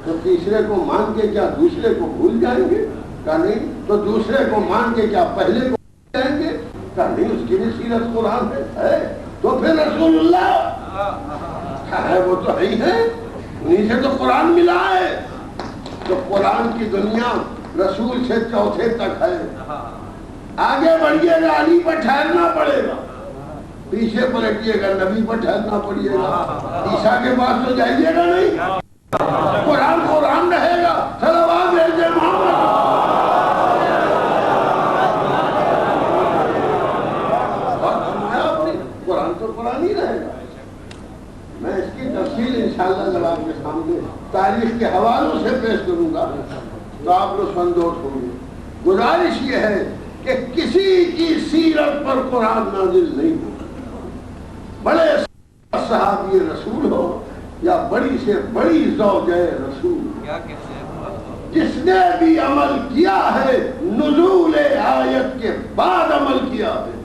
تو تیسرے کو مان کے کیا دوسرے کو بھول جائیں گے؟ کہ نہیں. تو دوسرے کو مان کے کیا پہلے کو بھول جائیں گے؟ کہ نہیں. اس کی بھی سیرت قرآن ہے. تو پھر رسول اللہ ہے، وہ تو ہے ہی ہے، انہیں سے تو قرآن ملا ہے. تو قرآن کی دنیا رسول سے چوتھے تک ہے. آگے بڑھیے گا علی پر ٹھہرنا پڑے گا، پیچھے پلٹیے گا نبی پر ٹھہرنا پڑے گا. عیسیٰ کے پاس تو جائیے گا نہیں، قرآن قرآن رہے گا. صلوات بھیجے محمد. قرآن تو قرآن ہی رہے گا. میں اس کی تفصیل انشاءاللہ جب آپ کے سامنے تاریخ کے حوالوں سے پیش کروں گا تو آپ لوگ سندوش ہوں گے. گزارش یہ ہے کہ کسی کی سیرت پر قرآن نازل نہیں ہو، بڑے صحابی رسول ہو یا بڑی سے بڑی زوجہ رسول، جس نے بھی عمل کیا ہے نزول آیت کے بعد عمل کیا ہے.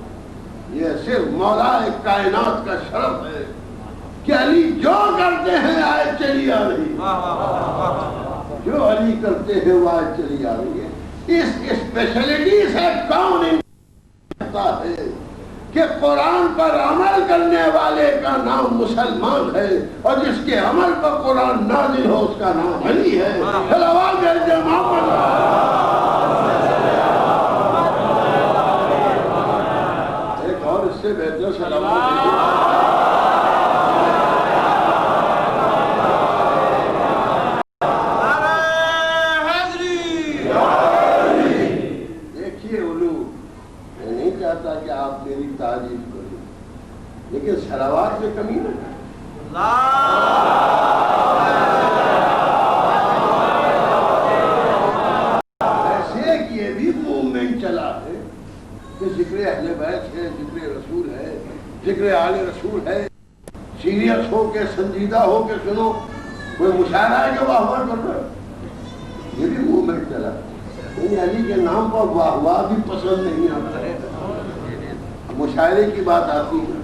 یہ صرف مولا کائنات کا شرف ہے کہ علی جو کرتے ہیں آیت چلی آ رہی ہے، جو علی کرتے ہیں وہ آیت چلی آ رہی ہے. اس اسپیشلٹی سے کون کہتا ہے کہ قرآن پر عمل کرنے والے کا نام مسلمان ہے اور جس کے عمل پر قرآن نازل ہو اس کا نام علی ہے. صلوات بھیجے محمد. ایک اور اس سے بہتر صلوات کہ آپ میری تعریف کریں، لیکن صلوات میں کمی نہ کریں. ایسے کہ یہ بھی موومنٹ چلا ہے کہ ذکر اہل بیت ہے، ذکر رسول ہے، ذکر آل رسول ہے. سیریس ہو کے سنجیدہ ہو کے سنو. کوئی مشاعرہ ہے کہ واہ واہ کر رہا ہے، یہ بھی موومنٹ چلا. علی کے نام پر واہ واہ بھی پسند نہیں آتا ہے. مشاعرے کی بات آتی ہے،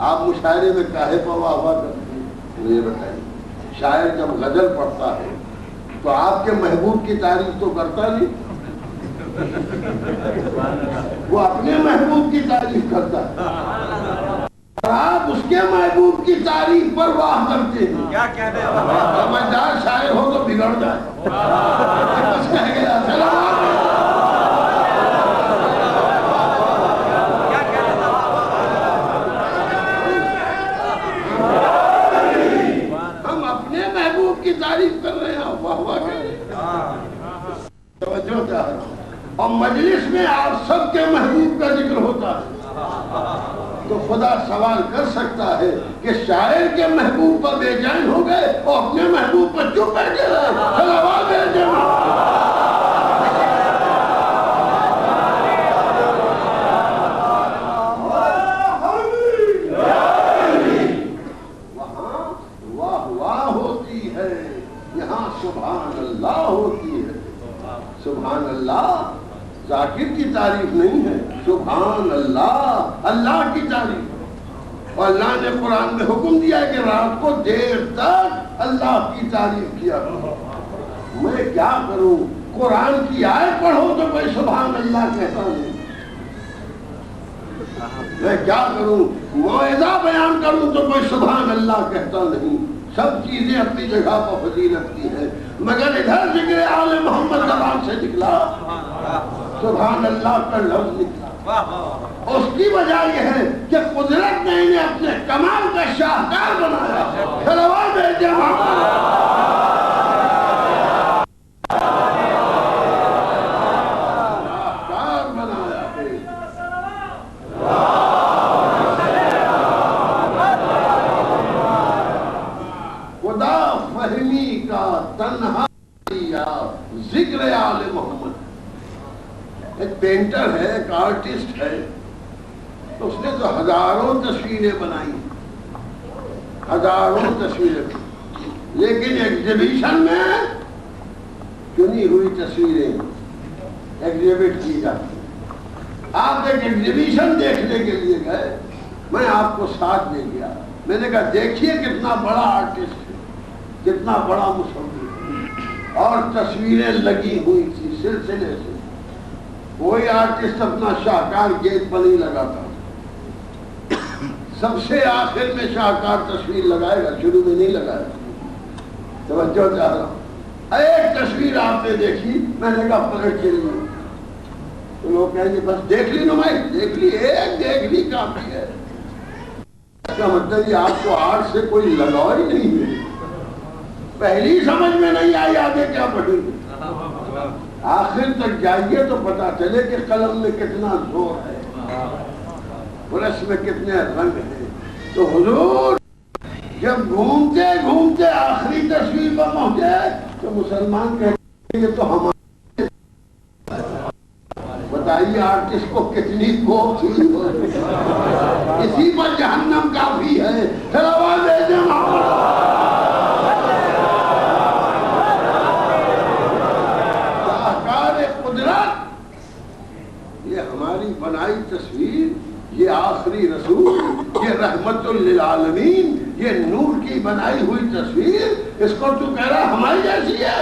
آپ مشاعرے میں کاہے پر واہ واہ کرتے ہیں؟ مجھے بتائیے. شاعر جب غزل پڑھتا ہے تو آپ کے محبوب کی تعریف تو کرتا نہیں، وہ اپنے محبوب کی تعریف کرتا ہے اور آپ اس کے محبوب کی تعریف پر واہ کرتے ہیں. کیا کہتے ہیں؟ سمجھدار شاعر ہو تو بگڑ جائے. بس کہہ گیا سلام. کی تعریف کر رہے ہیں، واہ واہ کر رہے ہیں. توجہ چاہ رہا ہوں. اور مجلس میں آپ سب کے محبوب کا ذکر ہوتا ہے تو خدا سوال کر سکتا ہے کہ شاعر کے محبوب پر بے چین ہو گئے اور اپنے محبوب پر چپ بیٹھے رہے. صلوات بھیجے. سبحان اللہ ہوتی ہے. سبحان اللہ ذاکر کی تعریف نہیں ہے، سبحان اللہ اللہ کی تعریف. اور اللہ نے قرآن میں حکم دیا ہے کہ رات کو دیر تک اللہ کی تعریف کیا کرو. میں کیا کروں؟ قرآن کی آیت پڑھو تو کوئی سبحان اللہ کہتا نہیں. میں کیا کروں؟ موعظہ بیان کروں تو کوئی سبحان اللہ کہتا نہیں. سب چیزیں اپنی جگہ پر فضیلت کی ہے، مگر ادھر ذکر آل محمد زبان سے نکلا، سبحان اللہ کا لفظ نکلا. اس کی وجہ یہ ہے کہ قدرت نے انہیں اپنے کمال کا شاہکار بنایا. صلوات بھیجے محمد. شاہکار بنایا ہے. تنہا ذکر آل محمد. ایک پینٹر ہے، ایک آرٹسٹ ہے، تو اس نے تو ہزاروں تصویریں بنائی، ہزاروں تصویریں، لیکن ایگزیبیشن میں چنی ہوئی تصویریں ایگزیبٹ کی جاتی۔ آپ ایک ایگزیبیشن دیکھنے کے لیے گئے، میں آپ کو ساتھ لے گیا، میں نے کہا دیکھیے کتنا بڑا آرٹسٹ ہے، کتنا بڑا مصور، اور تصویریں لگی ہوئی تھی سلسلے سے۔ کوئی آرٹسٹ اپنا شاہکار گیٹ پر نہیں لگاتا، سب سے آخر میں شاہکار تصویر لگائے گا، شروع میں نہیں لگائے گا۔ توجہ چاہ رہا ہوں، ایک تصویر آپ نے دیکھی، میں نے کہا پلٹ چلیے، تو لوگ کہیں گے بس دیکھ لی نمائش، دیکھ لی، ایک دیکھ لی کافی ہے۔ اس کا مطلب یہ آپ کو آرٹ سے کوئی لگاؤ ہی نہیں ہے، پہلی سمجھ میں نہیں آئی آگے کیا پڑھیں گے۔ آخر تک جائیے تو پتا چلے کہ قلم میں کتنا زور ہے، برش میں کتنے رنگ ہیں۔ تو حضور جب گھومتے گھومتے آخری تصویر پر پہنچے تو مسلمان کہتے ہیں یہ تو ہمارے، بتائیے آرٹسٹ کو کتنی خوف ہوئی ہو، اسی پر جہنم کافی ہے۔ پھر آواز دے شاہکار قدرت، یہ ہماری بنائی تصویر، یہ آخری رسول، یہ رحمت للعالمین، یہ نور کی بنائی ہوئی تصویر، اس کو تو کہہ رہا ہماری جیسی ہے۔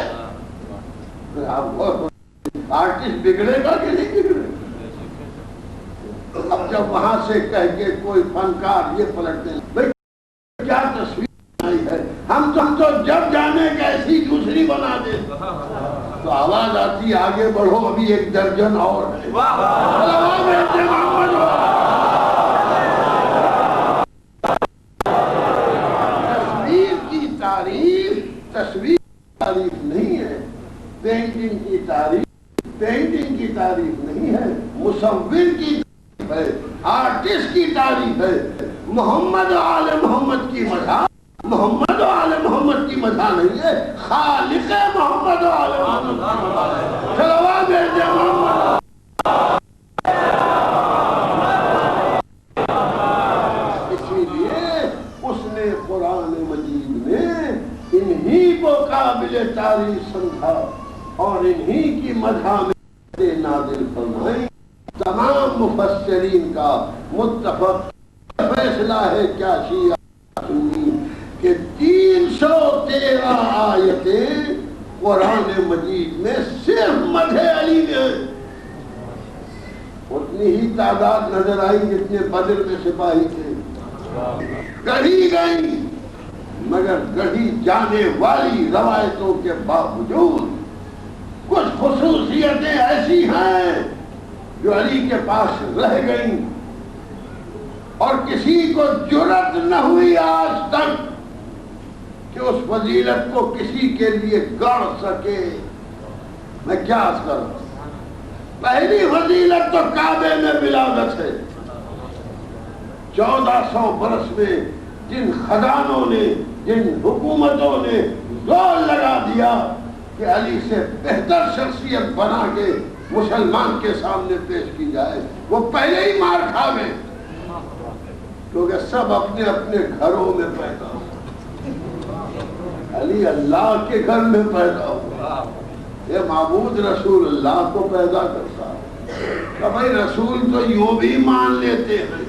آرٹسٹ بگڑے گا کہ نہیں بگڑے گا؟ اب جب وہاں سے کہہ کے کوئی فنکار یہ پلٹتے ہیں بھائی کیا تصویر بنائی ہے، ہم تو جب جانے کیسی دوسری بنا دیں، تو آواز آتی آگے بڑھو ابھی ایک درجن اور ہے۔ تصویر کی تعریف نہیں ہے، پینٹنگ کی تعریف نہیں ہے، مصور کی تعریف ہے، آرٹسٹ کی تعریف ہے۔ محمد و آل محمد کی مدح، محمد و آل محمد کی مدح نہیں ہے، خالق محمد و آل محمد کی مدح ہے۔ صلوات محمد۔ اسی لیے اس نے قرآن مجید میں انہی کو قابل تعریف سمجھا اور انہی کی مدح میں نازل فرمائی۔ تمام مفسرین کا متفق فیصلہ ہے کیا شیعہ سنی کہ 313 آیتیں قرآن مجید میں صرف مدح علی میں ہیں۔ اتنی ہی تعداد نظر آئی جتنے بدر میں سپاہی تھے، گڑھی گئی، مگر گڑھی جانے والی روایتوں کے باوجود کچھ خصوصیتیں ایسی ہیں جو علی کے پاس رہ گئیں، اور کسی کو جرأت نہ ہوئی آج تک کہ اس فضیلت کو کسی کے لیے گڑ سکے۔ میں کیا عرض کروں، پہلی فضیلت تو کعبے میں ولادت ہے۔ 1400 برس میں جن خزانوں نے، جن حکومتوں نے زور لگا دیا کہ علی سے بہتر شخصیت بنا کے مسلمان کے سامنے پیش کی جائے، وہ پہلے ہی مار کھا گئے، کیونکہ سب اپنے اپنے گھروں میں پیدا ہوئے۔ علی اللہ کے گھر میں پیدا ہوا، یہ معبود رسول اللہ کو پیدا کرتا ہے۔ کہ بھائی رسول تو یوں بھی مان لیتے ہیں،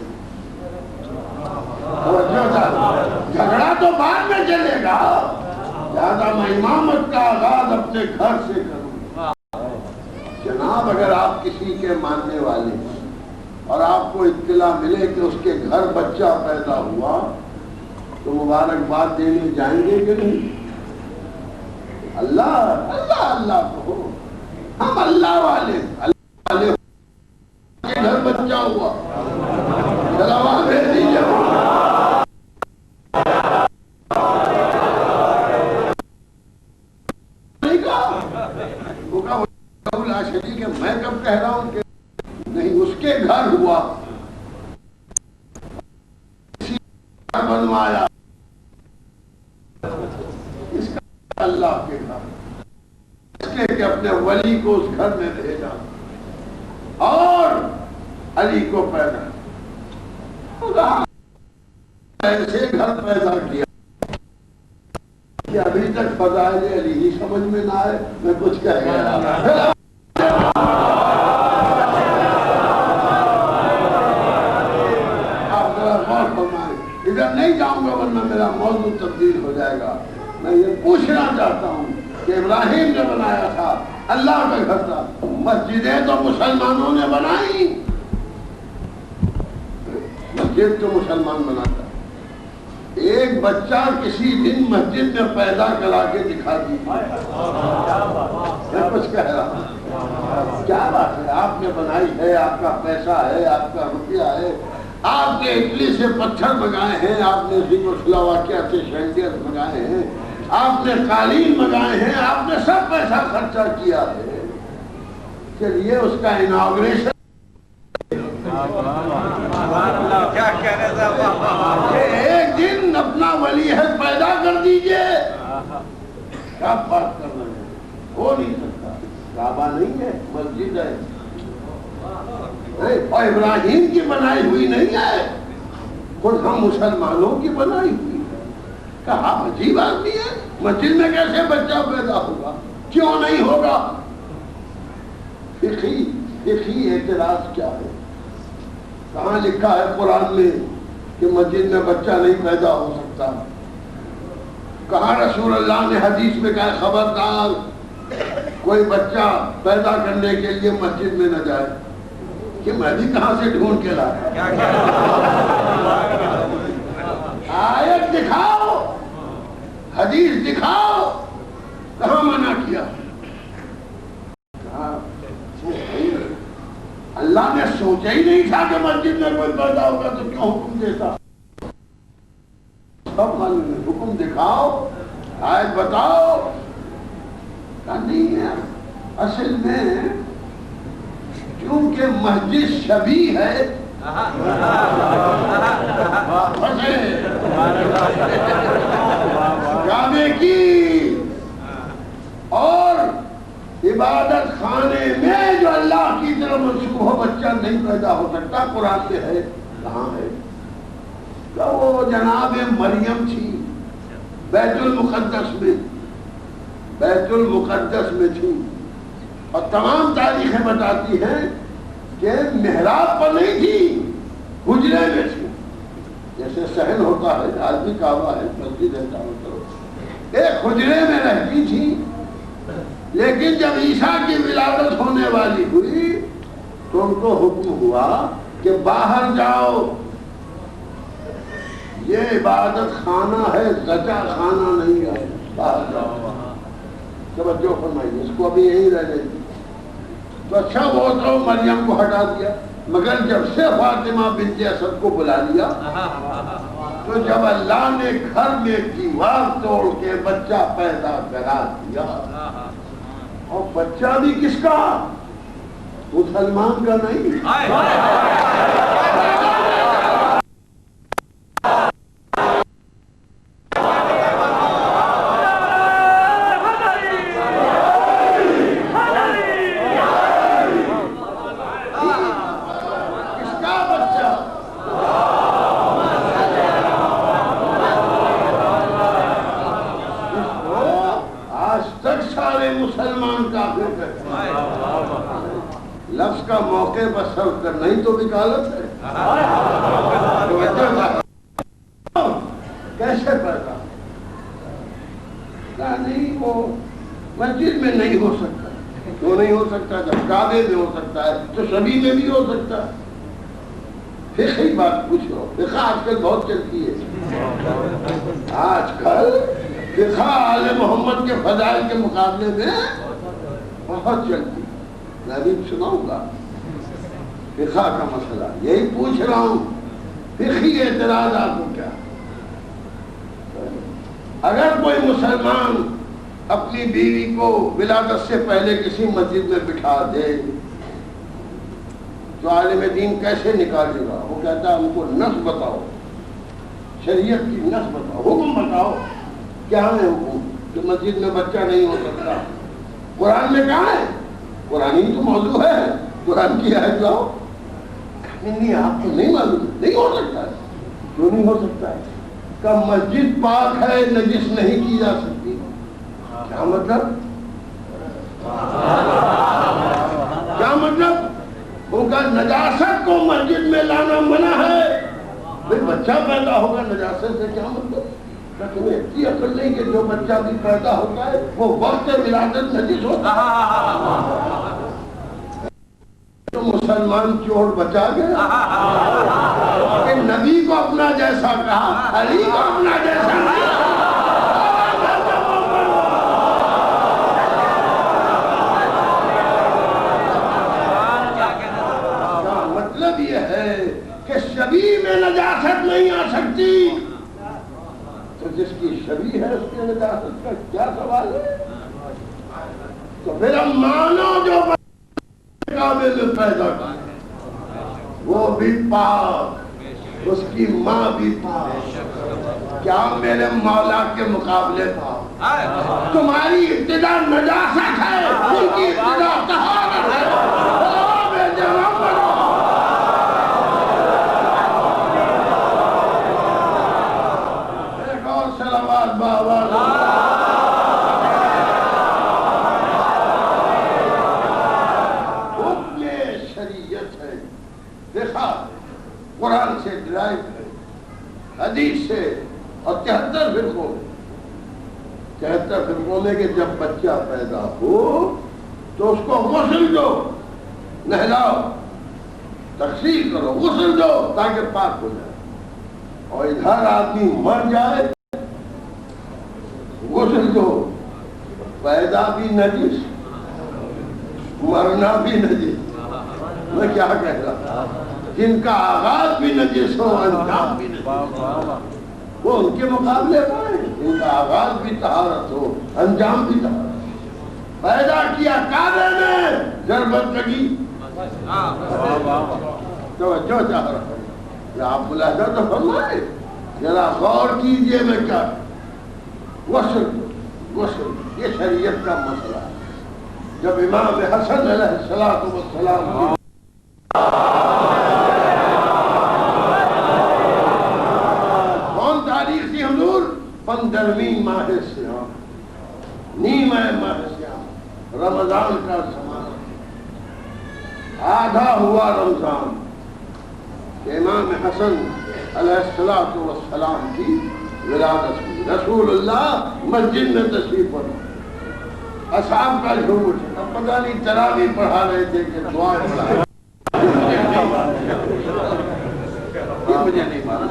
جھگڑا تو بعد میں چلے گا، لہذا میں امامت کا آغاز اپنے گھر سے کروں۔ جناب اگر آپ کسی کے ماننے والے ہیں اور آپ کو اطلاع ملے کہ اس کے گھر بچہ پیدا ہوا تو مبارکباد دینے جائیں گے کہ نہیں؟ اللہ اللہ اللہ کہو، ہم اللہ والے، اللہ والے کے گھر بچہ ہوا، صلوات بھیج دیجیے۔ کہ میں کب کہہ رہا ہوں کہ نہیں، اس کے گھر ہوا، بنوایا، اس کا اللہ کے گھر، اس کے کہ اپنے ولی کو اس گھر میں بھیجا۔ علی کو پیدا ایسے گھر پیدا کیا کہ ابھی تک فضائل علی ہی سمجھ میں نہ آئے میں کچھ کہہ گیا. آپ ذرا غور فرمائیں, ادھر نہیں جاؤں گا ورنہ میرا موضوع تبدیل ہو جائے گا. میں یہ پوچھنا چاہتا ہوں کہ ابراہیم نے بنایا تھا, اللہ کا گھر تھا, مسجدیں تو مسلمانوں نے بنائی, مسجد تو مسلمان بناتا. ایک بچہ کسی دن مسجد میں پیدا کرا کے دکھا دی. میں کچھ کہہ رہا ہوں, کیا بات ہے, آپ نے بنائی ہے, آپ کا پیسہ ہے, آپ کا روپیہ ہے, آپ نے اٹلی سے پتھر منگائے ہیں, آپ نے یوگوسلاویکیا سے شینڈیئر منگائے ہیں, آپ نے قالین منگائے ہیں, آپ نے سب پیسہ خرچہ کیا ہے. چلیے اس کا اناگوریشن ایک دن اپنا ولی ہے پیدا کر دیجئے. کیا بات کر رہے ہیں, ہو نہیں سکتا. کعبہ نہیں ہے, مسجد ہے, اور ابراہیم کی بنائی ہوئی نہیں ہے, خود ہم مسلمانوں کی بنائی ہوئی ہے. کہا عجیب آدمی ہے, مسجد میں کیسے بچہ پیدا ہوگا, کیوں نہیں ہوگا؟ فقہی اعتراض کیا ہے؟ کہاں لکھا ہے قرآن میں کہ مسجد میں بچہ نہیں پیدا ہو سکتا؟ کہاں رسول اللہ نے حدیث میں کہا خبردار کوئی بچہ پیدا کرنے کے لیے مسجد میں نہ جائے؟ کہ میں بھی کہاں سے ڈھونڈ کے لایا. آیت دکھاؤ, حدیث دکھاؤ, کہاں منع کیا؟ اللہ نے سوچا ہی نہیں تھا کہ مسجد میں کوئی پیدا ہوگا تو کیوں حکم دیتا؟ سب معلوم ہے, حکم دکھاؤ, آیت بتاؤ. کہا نہیں ہے, اصل میں کیونکہ مسجد شبیہ ہے کعبے کی, اور عبادت خانے میں جو اللہ کی طرف منسوب ہو بچہ نہیں پیدا ہو سکتا. قرآن میں ہے, کہاں ہے؟ کہ وہ جناب مریم تھی بیت المقدس میں, بیت المقدس میں تھی, اور تمام تاریخیں بتاتی ہیں کہ محراب پر نہیں تھی, حجرے میں تھی. جیسے صحن ہوتا ہے, آج بھی کعبہ ہے, مسجد ہے چاروں طرف, ایک حجرے میں رہتی تھی. لیکن جب عیسیٰ کی ولادت ہونے والی ہوئی تو ان کو حکم ہوا کہ باہر جاؤ, یہ عبادت خانہ ہے, زچا خانہ نہیں ہے, باہر جاؤ. توجہ فرمائیے, اس کو ابھی یہیں رہ گئی. تو اچھا وہ تو مریم کو ہٹا دیا, مگر جب سے فاطمہ بنت اسد کو بلا لیا تو جب اللہ نے گھر میں دیوار توڑ کے بچہ پیدا کرا دیا, اور بچہ بھی کس کا, مسلمان کا نہیں. لفظ کا موقع پر صرف کرنا ہی تو وکالت ہے. کیسے پیدا؟ نہیں, وہ مسجد میں نہیں ہو سکتا. کیوں نہیں ہو سکتا؟ جب کعبے میں ہو سکتا ہے تو سبھی میں بھی ہو سکتا ہے. فقہی بات پوچھ لو, فقہ آج کل بہت چلتی ہے. آج کل فقہ آل محمد کے فضائل کے مقابلے میں بہت چلتی. میں بھی سناؤں گا فقہ کا مسئلہ, یہی پوچھ رہا ہوں فقہی اعتراضات کو کیا. اگر کوئی مسلمان اپنی بیوی کو ولادت سے پہلے کسی مسجد میں بٹھا دے تو عالم دین کیسے نکالے گا؟ وہ کہتا ہے ہم کو نص بتاؤ, شریعت کی نص بتاؤ, حکم بتاؤ. کیا ہے حکم کہ مسجد میں بچہ نہیں ہو سکتا؟ قرآن میں کہاں ہے؟ قرآن ہی تو موضوع ہے, قرآن کی آیت لاؤ. نہیں آپ کو نہیں معلوم، نہیں ہو سکتا ہے. کیوں نہیں ہو سکتا ہے؟ کہ مسجد پاک ہے، نجس نہیں کی جا سکتی. کیا مطلب؟ کیا مطلب؟ ان کا نجاست کو مسجد میں لانا منع ہے. بھئی بچہ پیدا ہوگا نجاست سے کیا مطلب؟ کیا تمہیں اتنی عقل نہیں کہ جو بچہ بھی پیدا ہوتا ہے وہ وقت ولادت نجس ہوتا ہے؟ تو مسلمان چور بچا گیا کہ نبی کو اپنا جیسا کہا، علی کو اپنا جیسا کہا. مطلب یہ ہے کہ شبیہ میں نجاست نہیں آ سکتی، تو جس کی شبیہ ہے اس کی نجاست کا کیا سوال ہے؟ تو پھر ہم مانو جو کعبے میں پیدا کی وہ بھی پاک، اس کی ماں بھی پاک. کیا میرے مولا کے مقابلے پاک؟ تمہاری ابتدا نجاست ہے، ان کی ابتدا طہارت ہے. ایک اور صلوات بآواز حکم شریعت ہے. دیکھا قرآن سے ڈرائیو ہے، حدیث سے، اور 73 فرقوں میں. 73 فرقوں میں کہ جب بچہ پیدا ہو تو اس کو غسل دو، نہلاؤ، تغسیل کرو، غسل دو تاکہ پاک ہو جائے. اور ادھر آدمی مر جائے غسل دو، پیدا بھی نجس مرنا بھی نجس. میں کیا کہہ رہا، جن کا آغاز بھی نجس ہو انجام بھی نجس، وہ ان کے مقابلے پر ہے. ان کا آغاز بھی طہارت ہو انجام بھی طہارت. پیدا کیا کعبے میں، ضربت لگی. توجہ چاہ رہا ہوں کہ آپ ملاحظہ تو فرمائے، ذرا غور کیجئے. میں کیا غسل غسل یہ شریعت کا مسئلہ ہے. جب امام حسن علیہ السلام کون تاریخ تھی حضور؟ 15ویں ماہ سیام، نیمہ ماہ سیام، رمضان کا زمانہ، آدھا ہوا رمضان. امام حسن علیہ السلام کی ولادت ہوئی. رسول اللہ مسجد میں تشریف فرما، اصحاب کا جھوم اٹھا. اب پتہ نہیں تراویح پڑھا رہے تھے کہ دعا پڑھا، مجھے نہیں معلوم.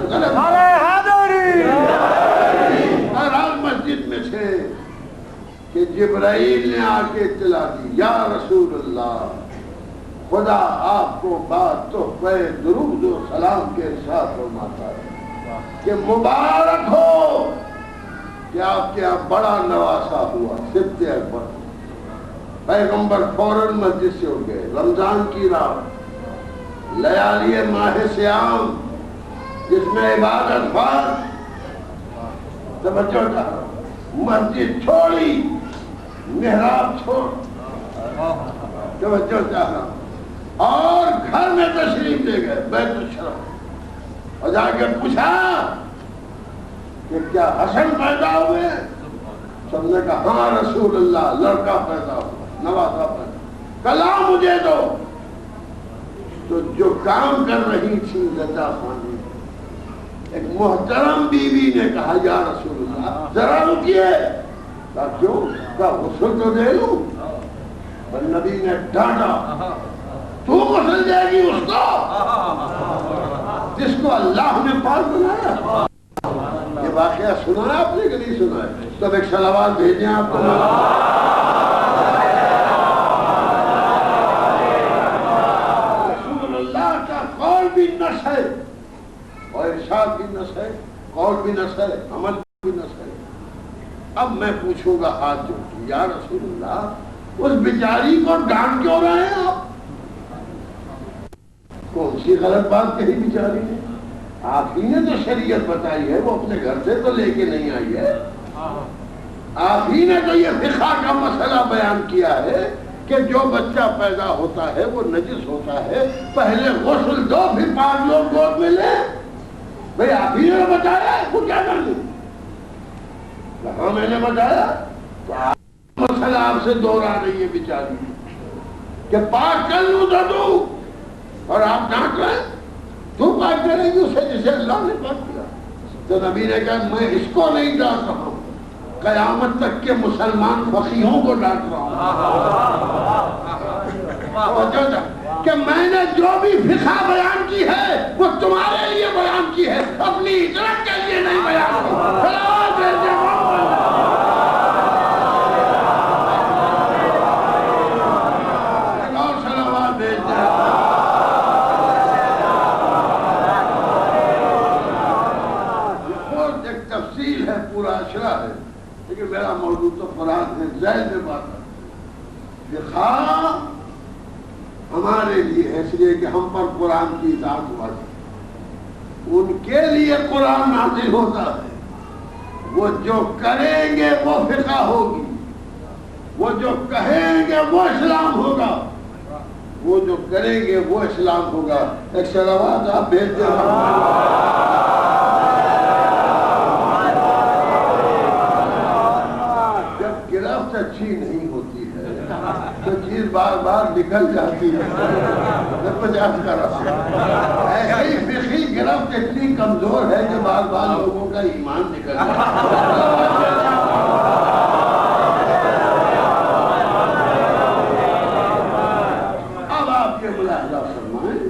ہر مسجد میں تھے کہ جبرائیل نے آ کے اطلاع دی، یا رسول اللہ خدا آپ کو بات تحفہ درود و سلام کے ارشاد فرماتا ہے کہ مبارک ہو کہ آپ کے یہاں بڑا نواسا ہوا، سبت اکبر. پیغمبر فوراً مسجد سے اٹھ گئے. رمضان کی رات، لیالی ماہ سیام، جس میں عبادت فرض، توجہ چاہ رہا ہوں، مسجد چھوڑی، محراب چھوڑ، توجہ چاہ رہا ہوں، اور گھر میں تشریف لے گئے بیت الشرف. اور جا کے پوچھا کہ کیا حسن پیدا ہوئے؟ سب نے کہا ہاں رسول اللہ، لڑکا پیدا ہوا، نواسا پیدا. کلا مجھے دو. تو جو کام کر رہی تھی زندہ خانی، ایک محترم بیوی نے کہا یا رسول اللہ ذرا رکیے. کہا کیوں؟ کہا غسل تو دے لوں. اور نبی نے ڈانٹا، تو غسل دے گی اس کو جس کو اللہ نے پاک بنایا. یہ واقعہ سنا ہے آپ نے کہ نہیں سنا ہے؟ تب ایک صلوات بھیجیں آپ کو. رسول اللہ کا قول بھی نص ہے اور ارشاد بھی نص ہے، قول بھی نص ہے، عمل بھی نص ہے. اب میں پوچھوں گا ہاتھ جوڑ کے، یا رسول اللہ اس بیچاری کو ڈانٹ کیوں رہے ہیں آپ؟ کون سی غلط بات کہی بیچاری نے؟ آپ ہی نے تو شریعت بتائی ہے، وہ اپنے گھر سے تو لے کے نہیں آئی ہے. آپ ہی نے تو یہ فقہ کا مسئلہ بیان کیا ہے کہ جو بچہ پیدا ہوتا ہے وہ نجس ہوتا ہے، پہلے غسل دو پھر پاک لوگ گود میں لے. بھئی آپ ہی نے بتایا وہ کیا کر لیں؟ کہاں میں نے بتایا؟ تو مسئلہ آپ سے دوہرا رہی ہے بیچاری کہ پاک کر لوں تو دوں، اور آپ ڈانٹ رہے ہیں تو پاک کریں گے اسے جسے اللہ نے پاک کیا. تو نبی نے کہا میں اس کو نہیں ڈانٹ رہا ہوں، قیامت تک کے مسلمان فقیہوں کو ڈانٹ رہا ہوں کہ میں نے جو بھی فقہ بیان کی ہے وہ تمہارے لیے بیان کی ہے، اپنی اجرت کے لیے نہیں بیان کی. پورا اشرا ہے لیکن میرا موضوع تو قرآن ہے. ذیل میں بات ہے فقہ ہمارے لیے ہے اس لیے کہ ہم پر قرآن کی اطاعت واجب، ان کے لیے قرآن نازل ہوتا ہے. وہ جو کریں گے وہ فقہ ہوگی، وہ جو کہیں گے وہ اسلام ہوگا، وہ جو کریں گے وہ اسلام ہوگا. ایک صلوات آپ بھیج دیں. اچھی نہیں ہوتی ہے تو چیز بار بار نکل جاتی ہے. 50 کا رفع ایسے ہی فقہی گرفت اتنی کمزور ہے کہ بار بار لوگوں کا ایمان نکل جاتا ہے. اب آپ یہ ملاحظہ فرمائیں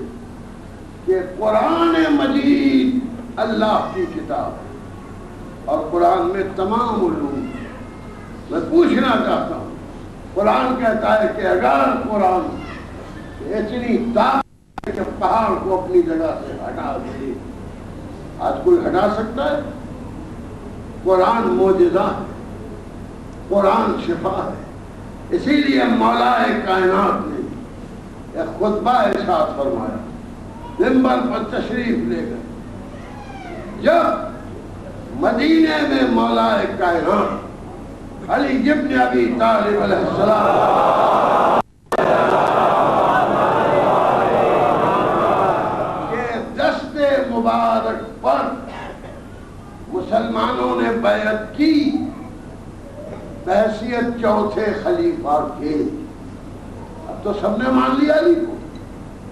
کہ قرآن مجید اللہ کی کتاب ہے اور قرآن میں تمام علوم. میں پوچھنا چاہتا ہوں، قرآن کہتا ہے کہ اگر قرآن اتنی طاقت ہے کہ پہاڑ کو اپنی جگہ سے ہٹا دے، آج کوئی ہٹا سکتا ہے؟ قرآن معجزہ ہے، قرآن شفا ہے. اسی لیے مولا کائنات نے ایک خطبہ ارشاد فرمایا منبر پر تشریف لے گئے جب مدینے میں مولا کائنات علی ابن ابی طالب علیہ السلام کے دست مبارک پر مسلمانوں نے بیعت کی بحیثیت چوتھے خلیفہ کے. اب تو سب نے مان لیا علی کو،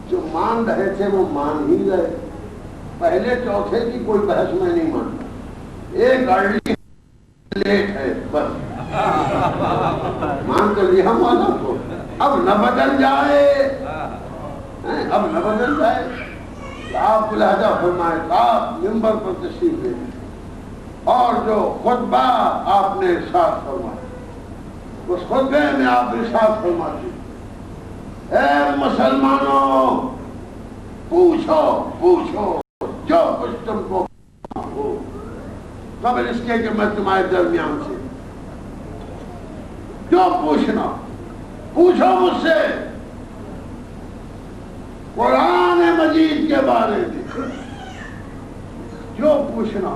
جو مان رہے تھے وہ مان ہی گئے. پہلے چوتھے کی کوئی بحث میں نہیں مانتا، ایک ارلی لیٹ ہے بس مان تو لیا مولا کو. اب نہ بدل جائے، اب نہ بدل جائے. آپ لہذا فرمائے آپ منبر پر تشریف لے اور جو خطبہ آپ نے ارشاد فرمایا اس خطبے میں آپ ارشاد فرماتے اے مسلمانوں پوچھو پوچھو جو کچھ تم کو ہو، قبل اس کے کہ میں تمہارے درمیان سے جو پوچھنا پوچھو مجھ سے قرآن مجید کے بارے میں. جو پوچھنا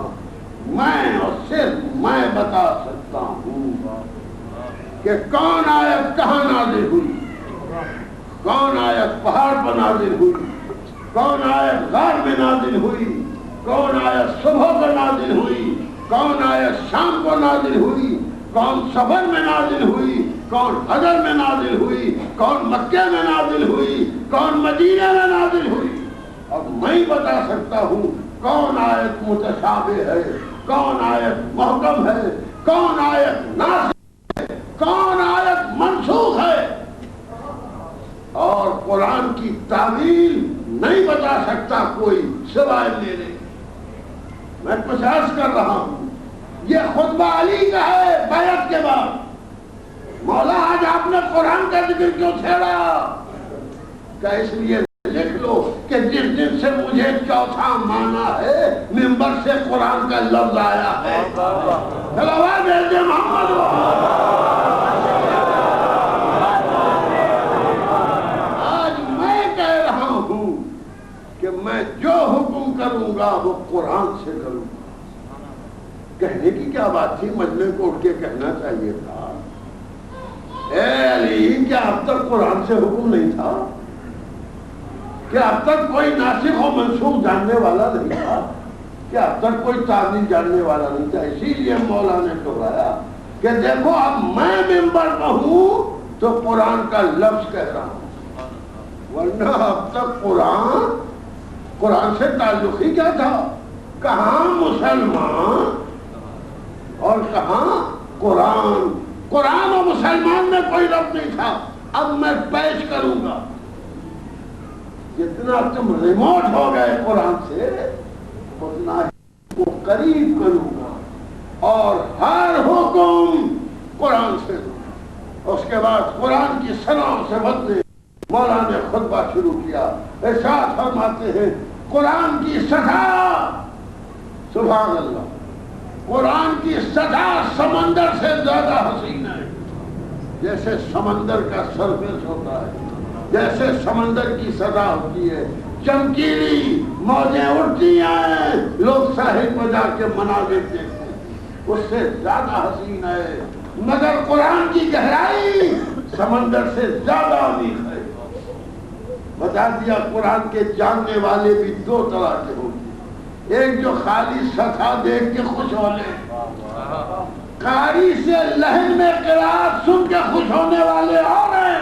میں اور صرف میں بتا سکتا ہوں کہ کون آیت کہاں نازل ہوئی، کون آیت پہاڑ پر نازل ہوئی، کون آیت غار میں نازل ہوئی، کون آیت صبح کو نازل ہوئی، کون آیت شام کو نازل ہوئی، کون سفر میں نازل ہوئی، کون حضر میں نازل ہوئی، کون مکہ میں نازل ہوئی، کون مدینہ میں نازل ہوئی. اب میں ہی بتا سکتا ہوں کون آیت متشابہ ہے، کون آیت محکم ہے، کون آیت ناسخ ہے، کون آیت منسوخ ہے. اور قرآن کی تعویل نہیں بتا سکتا کوئی سوائے میرے. میں کچھ عرض کر رہا ہوں، یہ خطبہ علی کا ہے بیعت کے بعد. مولا آج آپ نے قرآن کا ذکر کیوں چھیڑا؟ کہ اس لیے لکھ لو کہ جس دن سے مجھے چوتھا مانا ہے منبر سے قرآن کا لفظ آیا ہے. صلوات بھیج محمد. آج میں کہہ رہا ہوں کہ میں جو حکم کروں گا وہ قرآن سے کروں گا. کہنے کی کیا بات تھی، مجمع کو اٹھ کے کہنا چاہیے تھا. اے علی کیا اب تک قرآن سے حکم نہیں تھا؟ کیا اب تک کوئی ناسخ و منسوخ جاننے والا نہیں تھا؟ کیا اب تک کوئی تعبیر جاننے والا نہیں تھا؟ اسی لیے مولا نے ٹھکرایا کہ دیکھو اب میں ممبر پہ ہوں تو قرآن کا لفظ کہہ رہا ہوں، ورنہ اب تک قرآن سے تعلق ہی کیا تھا؟ کہاں مسلمان اور کہاں قرآن؟ قرآن و مسلمان میں کوئی ربط نہیں تھا۔ اب میں پیش کروں گا، جتنا تم ریموٹ ہو گئے قرآن سے اتنا ہی کو قریب کروں گا اور ہر حکم قرآن سے دوں گا۔ اس کے بعد قرآن کی سنوں سے بدلے مولا نے خطبہ شروع کیا، ارشاد فرماتے ہیں قرآن کی سطح، سبحان اللہ، قرآن کی سطح سمندر سے زیادہ حسین ہے۔ جیسے سمندر کا سرفیس ہوتا ہے، جیسے سمندر کی سطح ہوتی ہے، چمکیلی موجیں اٹھتی ہیں، لوگ ساحل پر جا کے مناظر دیکھتے ہیں، اس سے زیادہ حسین ہے۔ مگر قرآن کی گہرائی سمندر سے زیادہ عمیق ہے۔ بتا دیا قرآن کے جاننے والے بھی دو طرح کے ہوں گے، ایک جو خالی سطح دیکھ کے خوش ہو لے، قاری سے لہن میں قرات سن کے خوش ہونے والے اور ہیں،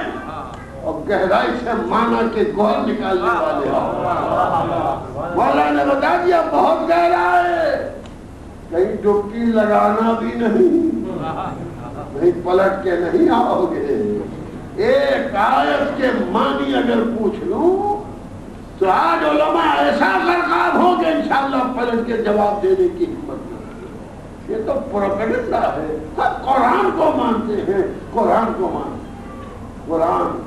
اور گہرائی سے معنی کے گوہر نکالنے والے اور۔ مولا نے بتا دیا بہت گہرا ہے، کہیں ڈبکی لگانا بھی نہیں، کہیں پلٹ کے نہیں آؤ گے۔ ایک آیت کے معنی اگر پوچھ لوں تو آج علماء ایسا غرقاب ہو کہ انشاءاللہ پلٹ کے جواب دینے کی ہمت نہیں۔ یہ تو پروپیگنڈا ہے، ہم قرآن کو مانتے ہیں، قرآن کو مانتے ہیں۔ قرآن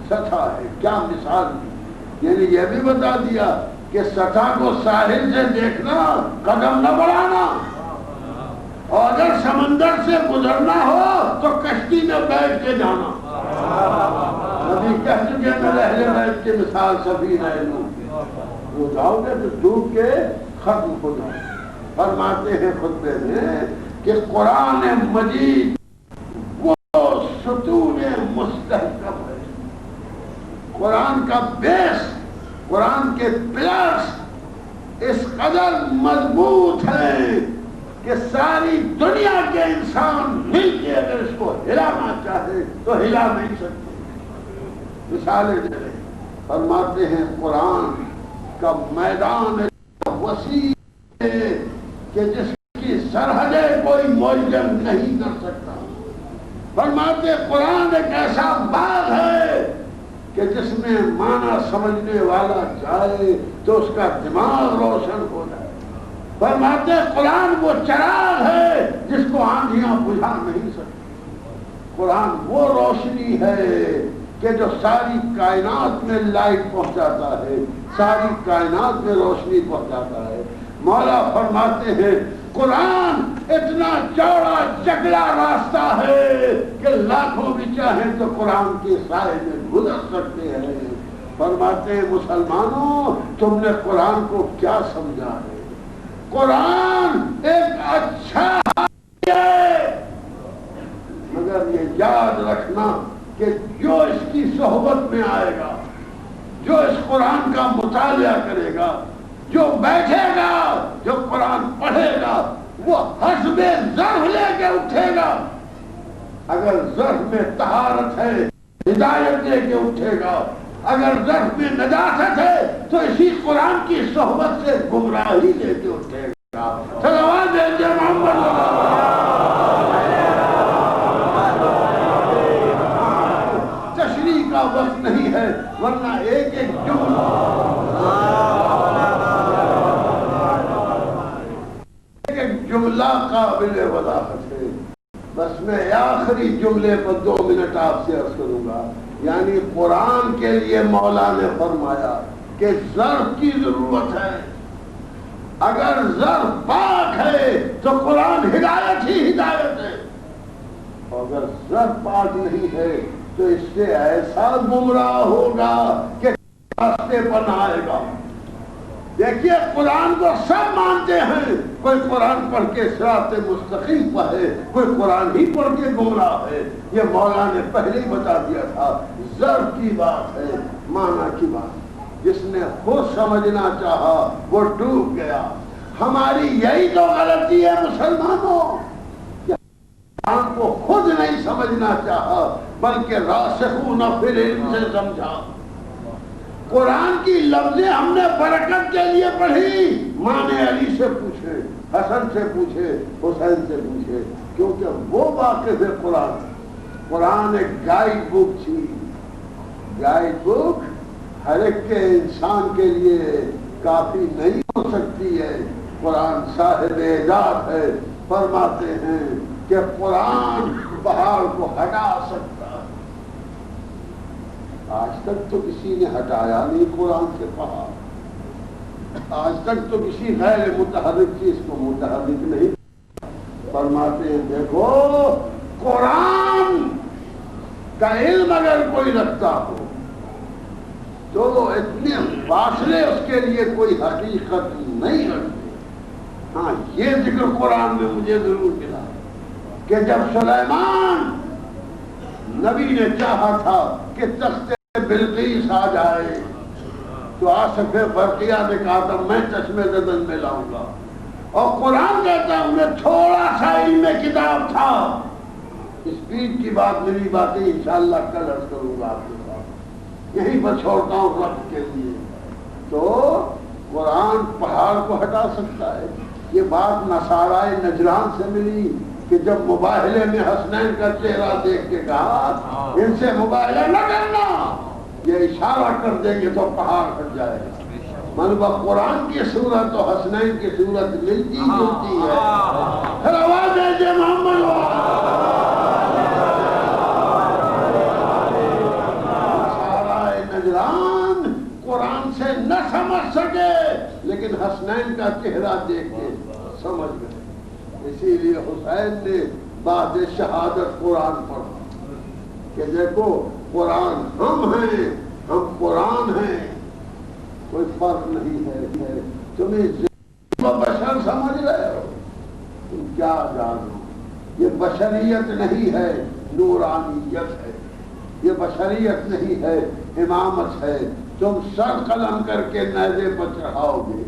سطح ہے، کیا مثال دی، یعنی یہ بھی بتا دیا کہ سطح کو ساحل سے دیکھنا، قدم نہ بڑھانا، اور اگر سمندر سے گزرنا ہو تو کشتی میں بیٹھ کے جانا۔ نبی کہہ چکے میں اہل بیت کی مثال سفینہ نوح، وہ جاؤ گے تو ڈوب کے ختم ہو جاؤ۔ فرماتے ہیں خطبے میں کہ قرآن مجید وہ ستون مستحکم ہے، قرآن کا بیس، قرآن کے پلرز اس قدر مضبوط ہیں کہ ساری دنیا کے انسان مل کے اگر اس کو ہلانا چاہے تو ہلا نہیں سکتے۔ مثالیں دے رہے ہیں، فرماتے ہیں قرآن کا میدان وسیع ہے کہ جس کی سرحدیں کوئی معجم نہیں کر سکتا۔ فرماتے ہیں قرآن ایک ایسا باغ ہے کہ جس میں معنی سمجھنے والا جائے تو اس کا دماغ روشن ہو جائے۔ فرماتے قرآن وہ چراغ ہے جس کو آندھیاں بجھا نہیں سکتی۔ قرآن وہ روشنی ہے کہ جو ساری کائنات میں لائٹ پہنچاتا ہے، ساری کائنات میں روشنی پہنچاتا ہے۔ مولا فرماتے ہیں قرآن اتنا چوڑا چکلا راستہ ہے کہ لاکھوں بھی چاہیں تو قرآن کے سائے میں گزر سکتے ہیں۔ فرماتے ہیں مسلمانوں تم نے قرآن کو کیا سمجھا ہے؟ قرآن ایک اچھا ہے، مگر یہ یاد رکھنا کہ جو اس کی صحبت میں آئے گا، جو اس قرآن کا مطالعہ کرے گا، جو بیٹھے گا، جو قرآن پڑھے گا، وہ حسب ظرف لے کے اٹھے گا۔ اگر ظرف میں طہارت ہے ہدایت لے کے اٹھے گا، اگر ظرف میں نجاست ہے تو اسی قرآن کی صحبت سے گمراہی لے کے اٹھے گا۔ صلوات دیجیے محمد تشریح کا وقت نہیں ہے، ورنہ ایک ایک جملہ قابل وضاحت ہے۔ بس میں آخری جملے پر 2 منٹ آپ سے عرض کروں گا۔ یعنی قرآن کے لیے مولا نے فرمایا کہ ظرف کی ضرورت ہے، اگر ظرف پاک ہے تو قرآن ہدایت ہی ہدایت ہے، اور اگر ظرف پاک نہیں ہے تو اس سے ایسا گمراہ ہوگا کہ راستے پر نہ آئے گا۔ دیکھیے قرآن کو سب مانتے ہیں کوئی قرآن پڑھ کے صراط مستقیم پڑھے، کوئی قرآن ہی پڑھ کے گمراہ ہے۔ یہ مولا نے پہلے ہی بتا دیا تھا، ضرب کی بات ہے، معنی کی بات۔ جس نے خود سمجھنا چاہا وہ ڈوب گیا۔ ہماری یہی تو غلطی ہے مسلمانوں، قرآن کو خود نہیں سمجھنا چاہا بلکہ راسخون فی العلم سے سمجھا۔ قرآن کی لفظیں ہم نے برکت کے لیے پڑھی، ماں نے علی سے پوچھے، حسن سے پوچھے، حسین سے پوچھے، کیونکہ وہ واقف ہے قرآن۔ قرآن ایک گائیڈ بک تھی، گائیڈ بک ہر ایک کے انسان کے لیے کافی نہیں ہو سکتی ہے۔ قرآن صاحب اعجاز ہے، فرماتے ہیں کہ قرآن پہاڑ کو ہٹا سکتا ہے۔ آج تک تو کسی نے ہٹایا نہیں قرآن سے پہاڑ، آج تک تو کسی غیر متحرک چیز کو متحرک نہیں۔ فرماتے ہیں دیکھو قرآن کا علم اگر کوئی رکھتا ہو تو اتنے فاصلے اس کے لیے کوئی حقیقت نہیں رکھتے۔ ہاں یہ ذکر قرآن میں مجھے ضرور ملا کہ جب سلیمان نبی نے چاہا تھا کہ تخت بلقیس آ جائے تو آصف برقیہ نے کہا تھا میں چشمے زدن میں لاؤں گا، اور قرآن کہتا ہے انہیں تھوڑا سا علم کتاب تھا۔ اسپیڈ کی بات میری باتیں انشاءاللہ کل عرض کروں گا آپ کے ساتھ، یہیں پر چھوڑتا ہوں رب کے لیے۔ تو قرآن پہاڑ کو ہٹا سکتا ہے۔ یہ بات نصارائے نجران سے ملی کہ جب مباہلے میں حسنین کا چہرہ دیکھ کے کہا ان سے مباہلہ نہ کرنا، یہ اشارہ کر دیں گے تو پہاڑ ہٹ جائے گا۔ منبع قرآن کی صورت اور حسنین کی صورت ملتی جلتی ہے۔ پھر آواز ہے جے محمد نصارائے نجران قرآن سے نہ سمجھ سکے لیکن حسنین کا چہرہ دیکھ کے سمجھ گئے۔ اسی لیے حسین نے بعد شہادت قرآن پڑھا کہ دیکھو قرآن ہم ہیں، ہم قرآن ہیں، کوئی فرق نہیں ہے۔ تمہیں بشر سمجھ رہے ہو، تم کیا جانو؟ یہ بشریت نہیں ہے، نورانیت ہے۔ یہ بشریت نہیں ہے، امامت ہے۔ تم سر قلم کر کے نیزے پر چڑھاؤ گے۔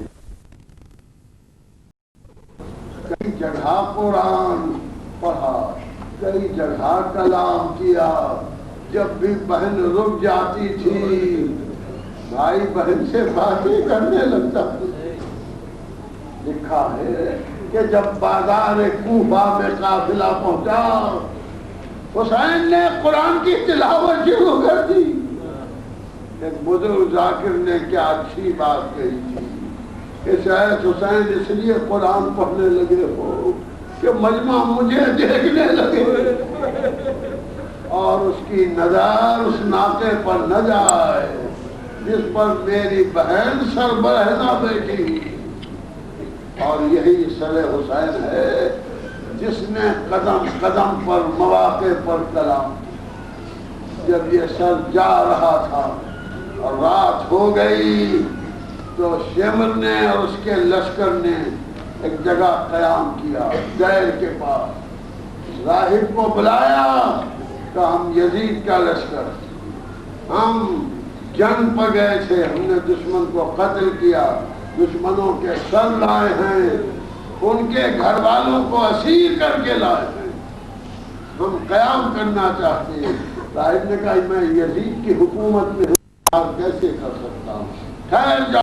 کئی جگہ قرآن پڑھا، کئی جگہ کلام کیا۔ جب بھی بہن رک جاتی تھی بھائی بہن سے باتیں کرنے لگتا۔ لکھا ہے کہ جب بازار کوفہ میں قافلہ پہنچا حسین نے قرآن کی تلاوت شروع کر دی۔ ایک بزرگ ذاکر نے کیا اچھی بات کہی تھی کہ شاید حسین اس لیے قرآن پڑھنے لگے ہو کہ مجمع مجھے دیکھنے لگے اور اس کی نظر اس ناطے پر نہ جائے جس پر میری بہن سربراہ بیٹھی۔ اور یہی سر حسین ہے جس نے قدم قدم پر مواقع پر کلام۔ جب یہ سر جا رہا تھا اور رات ہو گئی تو شمر نے اور اس کے لشکر نے ایک جگہ قیام کیا دیر کے پاس۔ راہب کو بلایا کہ ہم یزید کا لشکر، ہم جنگ پر گئے تھے، ہم نے دشمن کو قتل کیا، دشمنوں کے سر لائے ہیں، ان کے گھر والوں کو اسیر کر کے لائے ہیں، ہم قیام کرنا چاہتے ہیں۔ راہب نے کہا میں یزید کی حکومت میں کیسے کر سکتا ہوں؟ ٹھہر جاؤ۔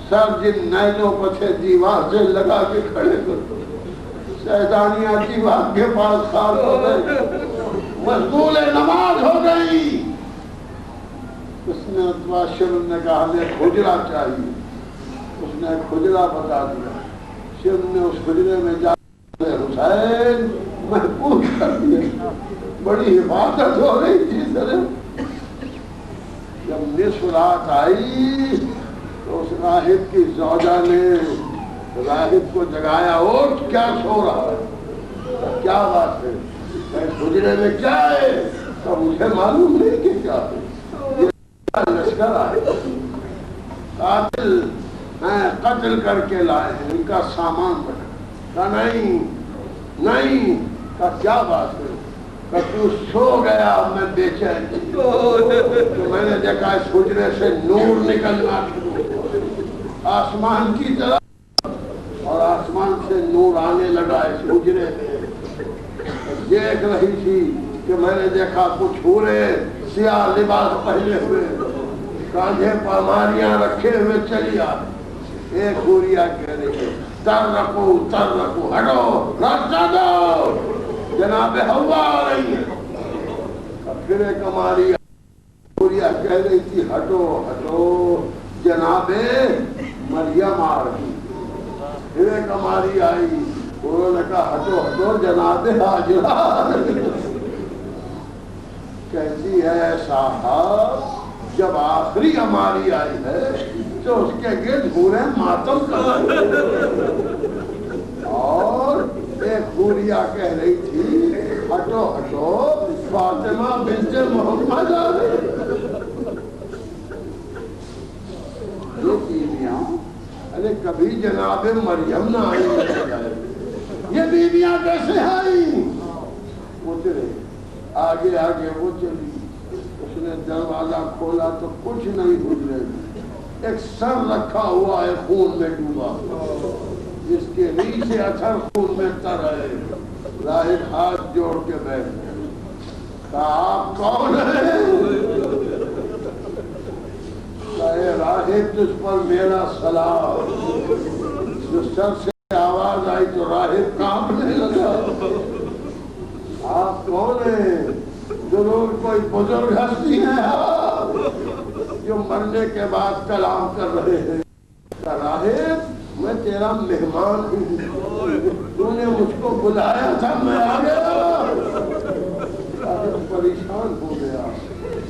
سر جن نیلوں کو تھے دیوار سے لگا کے کھڑے کر دو۔ شیطانیاں دیوار کے پاس خار ہو گئے، مشغول نماز ہو گئی۔ اس نے شمر نے کہا ہمیں حجرہ چاہیے، اس نے حجرہ بتا دیا۔ شمر نے اس حجرے میں جا حسین محفوظ کر دیا، بڑی حفاظت ہو رہی تھی سر۔ جب نصف رات آئی تو اس راہب کی زوجہ نے راہب کو جگایا، اور کیا سو رہا ہے، کیا بات ہے، حجرے میں کیا ہے؟ تو مجھے معلوم نہیں کہ کیا ہے۔ یہ لشکر آئے، قاتل ہیں، قتل کر کے لائے ہیں، ان کا سامان بنا۔ کہا نہیں نہیں، کہا کیا بات ہے؟ کہا تو سو گیا، میں بے چین تھی تو میں نے دیکھا اس حجرے سے نور نکلنا شروع ہوا آسمان کی طرف، اور آسمان سے نور آنے لگا اس حجرے میں۔ دیکھ رہی تھی کہ میں نے دیکھا کچھ حوریں سیاہ لباس پہنے ہوئے، کاندھے پر ماریاں رکھے ہوئے چلی آ۔ ایک حوریا کہہ رہی ہے تر رکھو ہٹو، راستہ دو، جناب حوا آ رہی ہے۔ پھر ایک ہماری حوریا کہہ رہی تھی ہٹو، جناب مریم آ رہی۔ پھر ایک ہماری آئی، انہوں نے کہا ہٹو، جناب حاجرہ۔ کہتی ہے صاحب جب آخری ہماری آئی ہے تو اس کے گرد حوریں ماتم کر رہی، اور ایک حوریا کہہ رہی تھی ہٹو، فاطمہ بنت محمد آ رہی۔ یہ بیویاں، ارے کبھی جناب مریم نہ آئی، یہ بیویاں کیسے آئیں؟ اترے آگے وہ چلی، اس نے دروازہ کھولا تو کچھ نہیں حجرے میں، ایک سر رکھا ہوا ہے خون میں ڈوبا، جس کے نیچے اثر خون میں تر ہے۔ راہب ہاتھ جوڑ کے بیٹھ گئے، کہا آپ کون ہیں؟ کہے راہب تجھ پر میرا سلام۔ جو سر سے آواز آئی تو راہب کانپنے لگا۔ آپ کون ہیں؟ ضرور کوئی بزرگ ہستی ہے آپ جو مرنے کے بعد کلام کر رہے ہیں۔ راہب میں تیرا مہمان ہوں، تو نے مجھ کو بلایا تھا، میں آ گیا۔ راہب پریشان ہو گیا،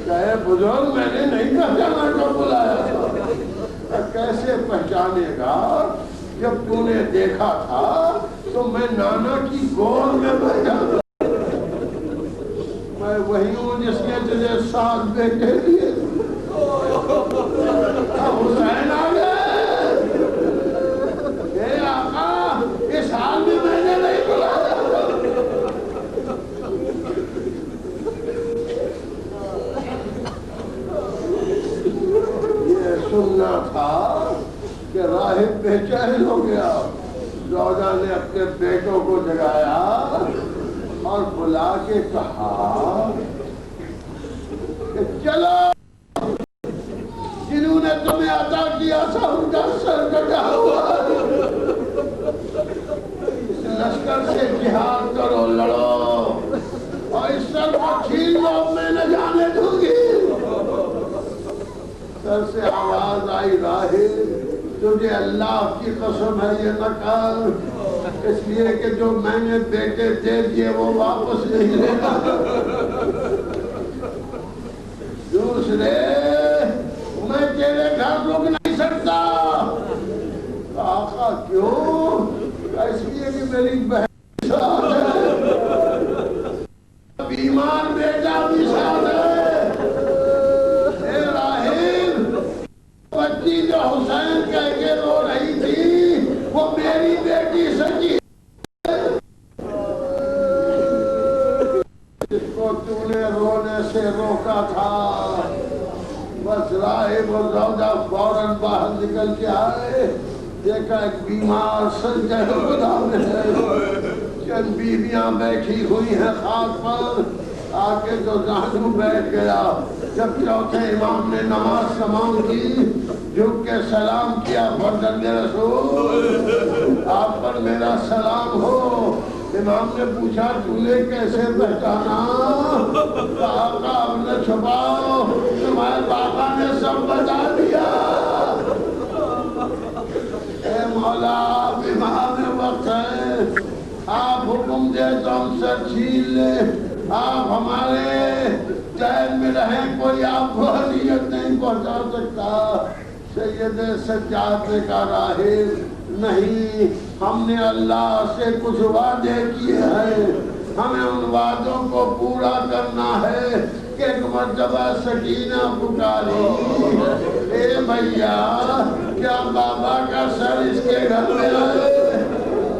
کہے بزرگ میں نے نہیں کہا جانا کو بلایا تھا۔ کیسے پہچانے گا؟ جب تو نے دیکھا تھا تو میں نانا کی گود میں بیٹھا تھا، میں وہی ہوں جس نے تجھے 7 بیٹے دیے۔ حسین آ گئے، اے آقا اس حال میں نے نہیں بلایا۔ یہ سننا تھا کہ راہب بے چین ہو گیا۔ زوجہ نے اپنے بیٹوں کو جگایا اور بلا کے کہا کہ چلو، جنہوں نے تمہیں عطا کیا تھا ان کا سر کٹا ہوا، اس لشکر سے جہاد کرو، لڑو، اور اس سر کو چھین لو، میں نہ جانے دوں گی۔ سر سے آواز آئی راہب تجھے اللہ کی قسم ہے یہ نہ کر، اس لیے کہ جو میں نے بیٹے دے دیے وہ واپس نہیں لینا۔ دوسرے میں تیرے گھر رک نہیں سکتا۔ آقا کیوں؟ اس لیے کہ میری بہن ساتھ ہے، بیمار بیٹا بھی ساتھ ہے۔ اے راہب، بچی جو حسین کہہ کے رو رہی تھی وہ میری بیٹی سچی، جس کو تو نے رونے سے روکا تھا۔ بس راہب و زوجہ فوراً باہر نکل کے آئے، دیکھا ایک بیمار سجدہ خدا میں ہے، چند بیویاں بیٹھی ہوئی ہیں خاک پر۔ آکے جو زانو بیٹھ گیا۔ جب چوتھے امام نے نماز تمام کی، جھک کے سلام کیا، فرزند رسول آپ پر میرا سلام ہو۔ امام نے پوچھا تو نے کیسے پہچانا؟ آقا اب نہ چھپاؤ، تمہارے بابا نے سب بتا دیا۔ اے مولا اب امام وقت ہے، آپ حکم دے تو ہم سے چھین لے، آپ ہمارے چین میں رہیں، کوئی آپ کو اذیت نہیں پہنچا سکتا۔ سید سجاد نے کہا راہب نہیں، ہم نے اللہ سے کچھ وعدے کیے ہیں، ہمیں ان وعدوں کو پورا کرنا ہے۔ کہ ایک مرتبہ سکینہ پکاری، بھیا کیا بابا کا سر اس کے گھر میں آئے؟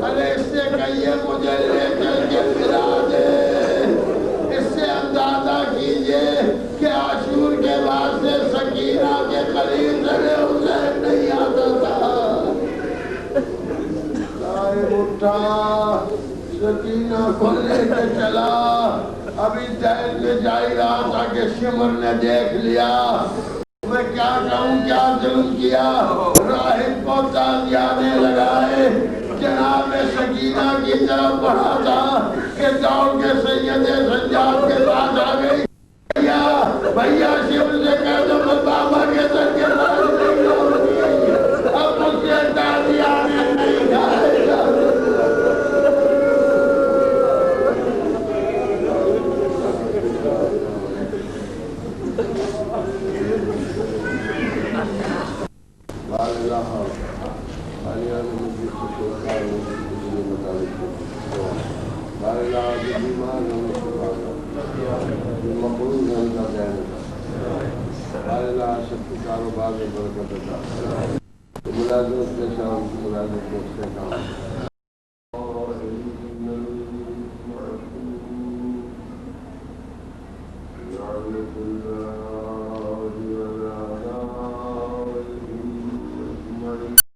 ارے اس سے کہیے مجھے لے چل کے پھرا دے۔ اس سے اندازہ کیجئے کہ عاشور کے بعد سے سکینہ کے قریب سے حسین نہیں آتا تھا۔ صاحب اٹھا، سکینہ کو لے کے چلا۔ ابھی دیر میں جا ہی رہا تھا کہ شمر نے دیکھ لیا۔ میں کیا کہوں کیا ظلم کیا، راہب کو تازیانے لگائے۔ جناب سکینہ کی طرف بڑھا تھا کہ دوڑ کے سید سجاد کے پاس آ گئی۔ بھیا شمر سے کہہ دو میں بابا کے سر کے پاس نہیں آؤں گی، اب مجھ سے تازیانے نہیں کھائے گا۔ ملازمت کے شام ملازمت کے کام